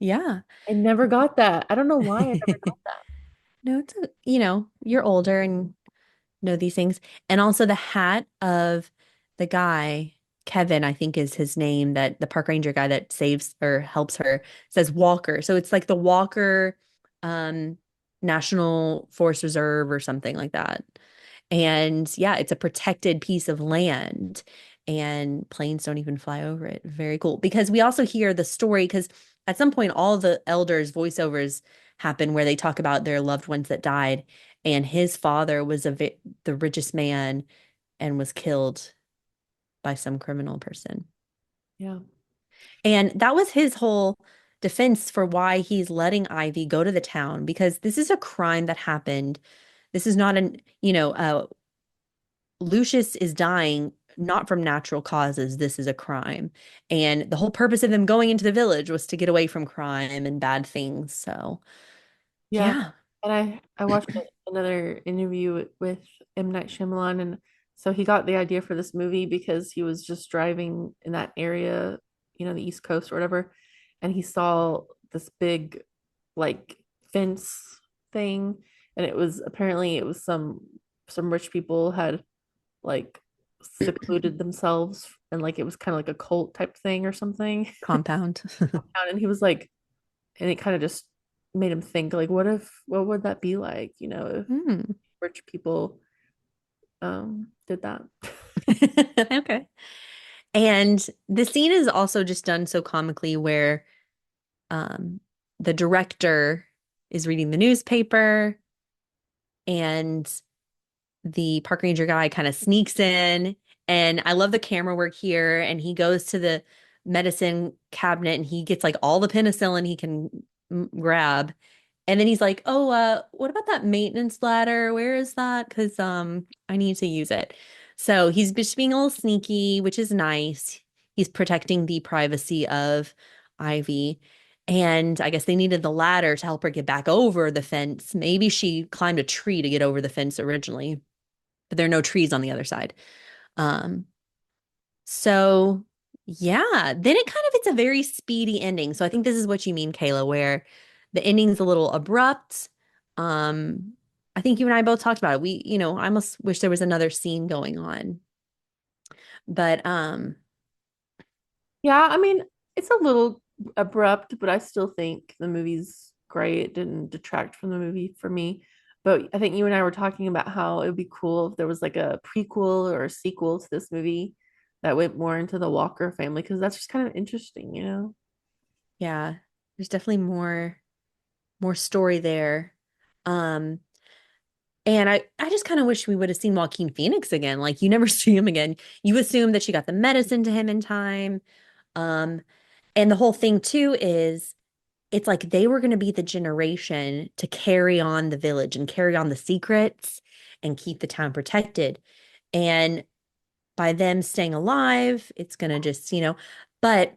Yeah. I never got that. I don't know why I never got that. No, you're older and know these things. And also the hat of the guy, Kevin, I think is his name, that the park ranger guy that saves or helps her says Walker. So it's like the Walker um National Forest Reserve or something like that. And yeah, it's a protected piece of land and planes don't even fly over it. Very cool. Because we also hear the story, because at some point, all the elders' voiceovers happen where they talk about their loved ones that died. And his father was the richest man and was killed by some criminal person. Yeah. And that was his whole defense for why he's letting Ivy go to the town, because this is a crime that happened. This is not Lucius is dying not from natural causes. This is a crime. And the whole purpose of them going into the village was to get away from crime and bad things. So, Yeah. yeah, And I watched another interview with M. Night Shyamalan, and so he got the idea for this movie because he was just driving in that area, the East Coast or whatever, and he saw this big like fence thing, and it was some rich people had like secluded themselves, and like it was kind of like a cult type thing or something. compound. And he was like, and it kind of just made him think like, what would that be like, if Hmm. rich people did that. Okay. And the scene is also just done so comically where um the director is reading the newspaper and the park ranger guy kind of sneaks in. And I love the camera work here. And he goes to the medicine cabinet and he gets like all the penicillin he can grab. And then he's like, "Oh, what about that maintenance ladder? Where is that? Because I need to use it." So he's just being a little sneaky, which is nice. He's protecting the privacy of Ivy. And I guess they needed the ladder to help her get back over the fence. Maybe she climbed a tree to get over the fence originally, but there are no trees on the other side. Um, so yeah, then it's a very speedy ending. So I think this is what you mean, Kayla, where the ending's a little abrupt. Um, I think you and I both talked about it. I almost wish there was another scene going on. But Yeah, I mean, it's a little abrupt, but I still think the movie's great. It didn't detract from the movie for me. But I think you and I were talking about how it would be cool if there was like a prequel or a sequel to this movie that went more into the Walker family, because that's just kind of interesting. yeah, there's definitely more story there. Um, and I just kind of wish we would have seen Joaquin Phoenix again. Like you never see him again. You assume that she got the medicine to him in time. Um, and the whole thing too is it's like they were going to be the generation to carry on the village and carry on the secrets and keep the town protected. And by them staying alive, it's going to but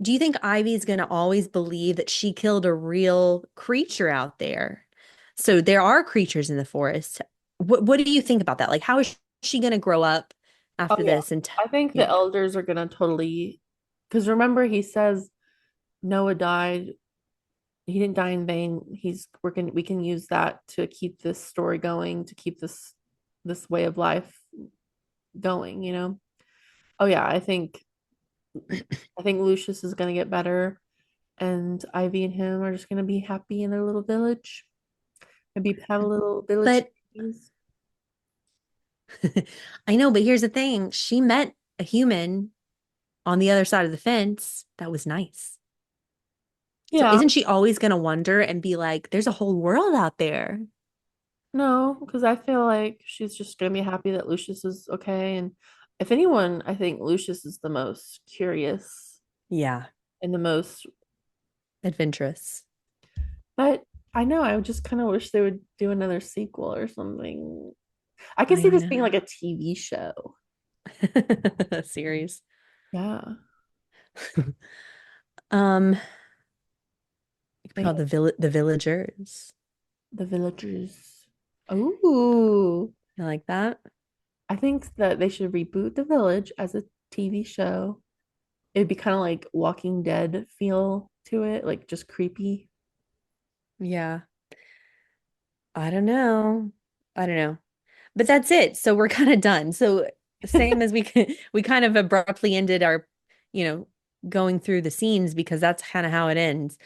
do you think Ivy's going to always believe that she killed a real creature out there? So there are creatures in the forest. What do you think about that? Like, how is she going to grow up Oh after yeah. this? And I think yeah, the elders are gonna totally, because remember he says Noah died. He didn't die in vain. We can use that to keep this story going, to keep this way of life going. Oh yeah, I think Lucius is gonna get better, and Ivy and him are just gonna be happy in their little village. Maybe have a little village but cheese. I know, but here's the thing. She met a human on the other side of the fence that was nice. So Yeah, isn't she always going to wonder and be like, there's a whole world out there? no, because I feel like she's just gonna be happy that Lucius is okay. And if anyone, I think Lucius is the most curious Yeah, and the most, adventurous. but I know I would just kind of wish they would do another sequel or something. I could I see this know. being like a TV show. Series. Yeah. Um, it could be They called the Villagers. the villagers. Oh, You like that? I think that they should reboot The Village as a TV show. It'd be kind of like Walking Dead feel to it, like just creepy. Yeah. I don't know. I don't know. But that's it. So we're kind of done. So same as we kind of abruptly ended our, you know, going through the scenes because that's kind of how it ends.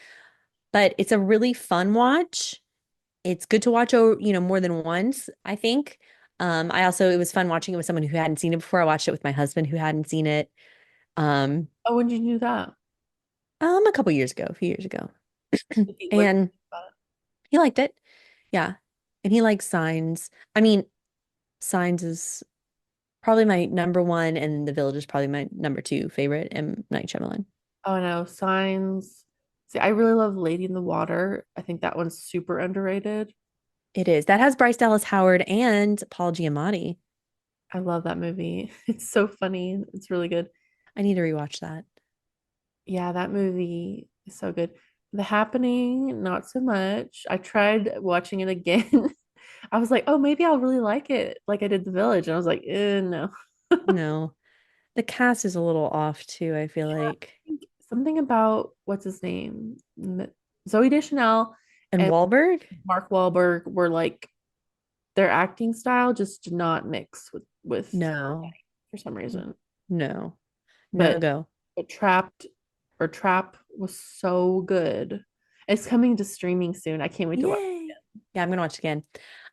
But it's a really fun watch. It's good to watch, more than once, I think. I also it was fun watching it with someone who hadn't seen it before. I watched it with my husband who hadn't seen it. Um, Oh, when did you do that? a couple years ago, a few years ago. What And about it? he liked it. Yeah. And he likes Signs. I mean, Signs is probably my number one, and The Village is probably my number two favorite M. Night Shyamalan. Oh no, Signs. See, I really love Lady in the Water. I think that one's super underrated. It is. That has Bryce Dallas Howard and Paul Giamatti. I love that movie. It's so funny. It's really good. I need to rewatch that. Yeah, that movie is so good. The Happening, not so much. I tried watching it again. I was like, oh, maybe I'll really like it, like I did The Village. And I was like, no. No, the cast is a little off too, I feel Yeah, I like. think something about what's his name? Zoe Deschanel And and Wahlberg? Mark Wahlberg were like their acting style just did not mix with No, for some reason. no, no But go. Trap was so good. It's coming to streaming soon. I can't wait to watch Yay. it. Yeah, I'm gonna watch it again.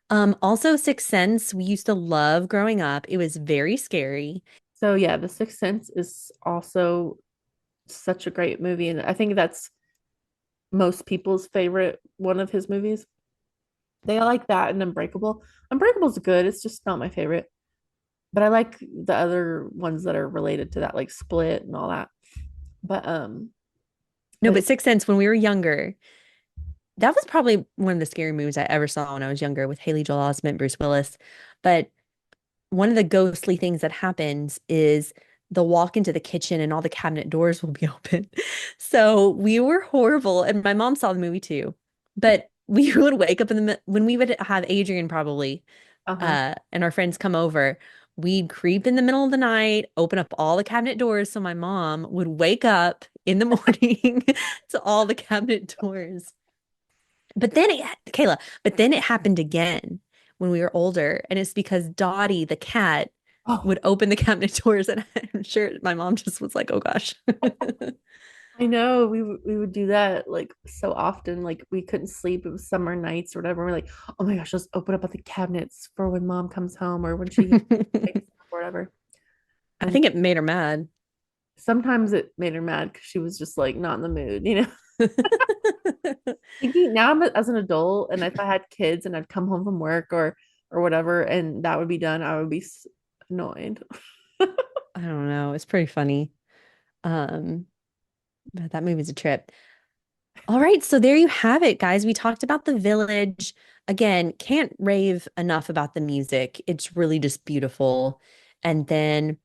Also Sixth Sense, we used to love growing up. It was very scary. So yeah, The Sixth Sense is also such a great movie, and I think that's most people's favorite one of his movies. They like that and Unbreakable. Unbreakable's good. It's just not my favorite. But I like the other ones that are related to that, like Split and all that. But No, but but Sixth Sense, when we were younger, that was probably one of the scary movies I ever saw when I was younger with Haley Joel Osment, Bruce Willis. But one of the ghostly things that happens is they'll walk into the kitchen and all the cabinet doors will be open. So we were horrible. And my mom saw the movie too. But we would wake up when we would have Adrian probably, uh-huh. and our friends come over, we'd creep in the middle of the night, open up all the cabinet doors so my mom would wake up in the morning to all the cabinet doors. But then it happened again when we were older. And it's because Dottie, the cat, Oh, would open the cabinet doors. And I'm sure my mom just was like, oh gosh. I know we would do that like so often. Like we couldn't sleep. It was summer nights or whatever. We're like, oh my gosh, let's open up the cabinets for when mom comes home or when she wakes up or whatever. I And think it made her mad. sometimes it made her mad because she was just like not in the mood, you know. Thinking now I'm as an adult, and if I had kids and I'd come home from work or whatever, and that would be done, I would be annoyed. I don't know. It's pretty funny. Um, but that movie's a trip. All right, so there you have it, guys. We talked about The Village. Again, can't rave enough about the music. It's really just beautiful. And then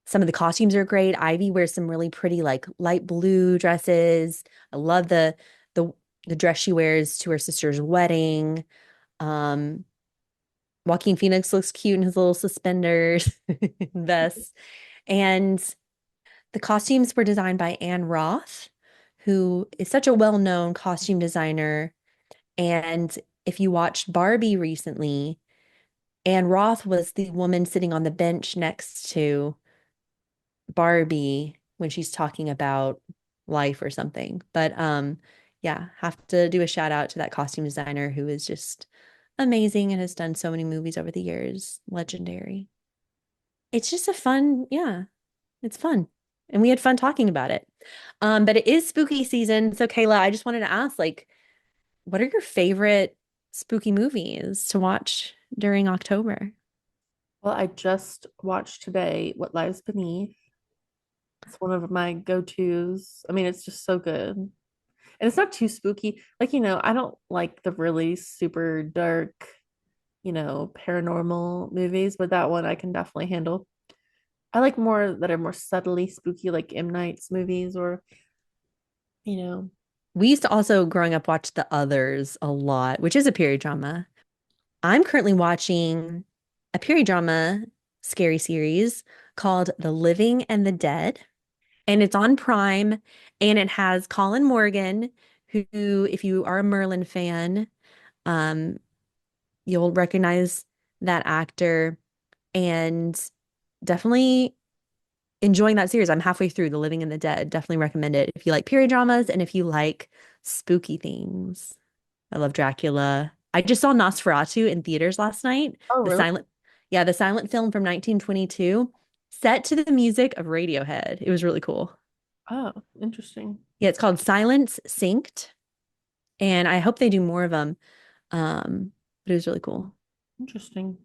some of the costumes are great. Ivy wears some really pretty, like light blue dresses. I love the the dress she wears to her sister's wedding. Um, Joaquin Phoenix looks cute in his little suspenders, vest. And the costumes were designed by Anne Roth, who is such a well-known costume designer. And if you watched Barbie recently, Anne Roth was the woman sitting on the bench next to Barbie when she's talking about life or something. But yeah, have to do a shout out to that costume designer who is just amazing and has done so many movies over the years. Legendary. It's just a fun, yeah, it's fun. And we had fun talking about it. But it is spooky season. So Kayla, I just wanted to ask, like, what are your favorite spooky movies to watch during October? Well, I just watched today What Lies Beneath. It's one of my go-tos. I mean, it's just so good. And it's not too spooky. Like, I don't like the really super dark, paranormal movies, but that one I can definitely handle. I like more that are more subtly spooky, like M. Night's movies, or you know. We used to also, growing up, watch The Others a lot, which is a period drama. I'm currently watching a period drama scary series called The Living and the Dead, and it's on Prime, and it has Colin Morgan, who, if you are a Merlin fan, um, you'll recognize that actor, and definitely enjoying that series. I'm halfway through The Living and the Dead. Definitely recommend it if you like period dramas and if you like spooky things. I love Dracula. I just saw Nosferatu in theaters last night. Oh, The really? silent, yeah, the silent film from 1922, set to the music of Radiohead. It was really cool. Oh, interesting. Yeah, it's called Silence Synced, and I hope they do more of them. But it was really cool. Interesting.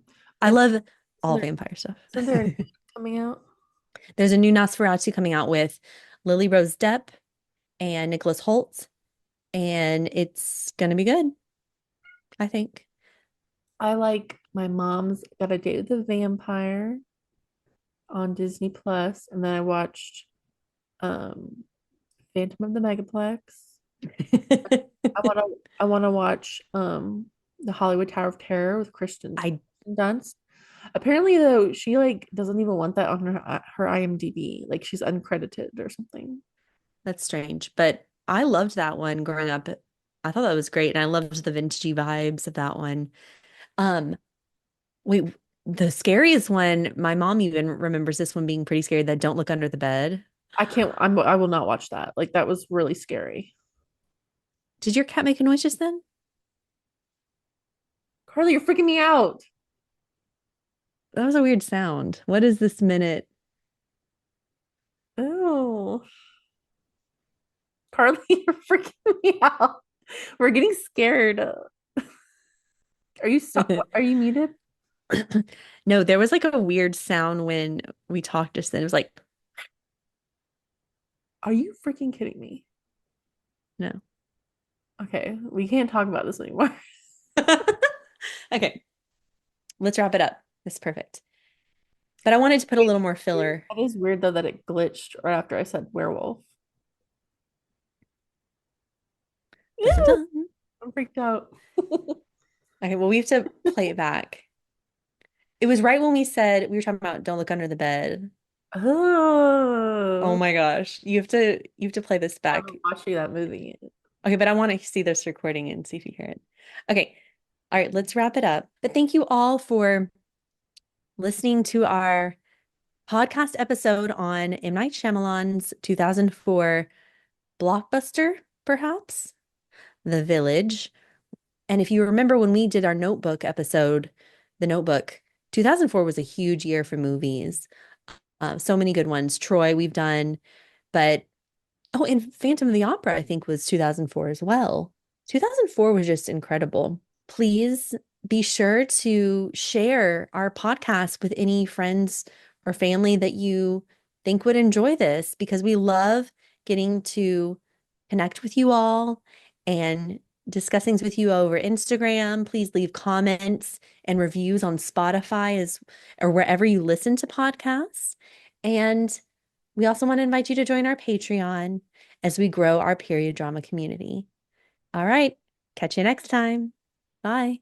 I And love so all there, vampire stuff. so there coming out. There's a new Nosferatu coming out with Lily Rose Depp and Nicholas Hoult, and it's gonna be good, I think. I like my mom's Got a Date with a Vampire on Disney Plus, and then I watched um Phantom of the Megaplex. I wanna watch the Hollywood Tower of Terror with Kristen I Dunst. Apparently though, she like doesn't even want that on her IMDb. Like she's uncredited or something. That's strange, but I loved that one growing up. I thought that was great, and I loved the vintagey vibes of that one. Um, wait, the scariest one, my mom even remembers this one being pretty scary, that Don't Look Under the Bed. I will not watch that. Like that was really scary. Did your cat make a noise just then? Carly, you're freaking me out. That was a weird sound. What is this minute? Oh, Carly, you're freaking me out. We're getting scared. Are you muted? No, there was like a weird sound when we talked just then. It was like, Are you freaking kidding me? no. Okay, we can't talk about this anymore. Okay, let's wrap it up. This is perfect. But I wanted to put a little more filler. That is weird though that it glitched right after I said werewolf. Dun, dun, Ew, dun. I'm freaked out. Okay, well, we have to play it back. It was right when we said we were talking about don't look under the bed. Oh Oh, my gosh. You have to play this I back. haven't watched that movie yet. Okay, but I want to see this recording and see if you hear it. Okay. All right, let's wrap it up. But thank you all for listening to our podcast episode on M. Night Shyamalan's 2004 blockbuster, perhaps, The Village. And if you remember when we did our Notebook episode, The Notebook, 2004 was a huge year for movies. So many good ones. Troy, we've done, but oh, and Phantom of the Opera, I think, was 2004 as well. 2004 was just incredible. Please be sure to share our podcast with any friends or family that you think would enjoy this, because we love getting to connect with you all and discuss things with you over Instagram. Please leave comments and reviews on Spotify as or wherever you listen to podcasts. And we also want to invite you to join our Patreon as we grow our period drama community. All right, catch you next time. Bye.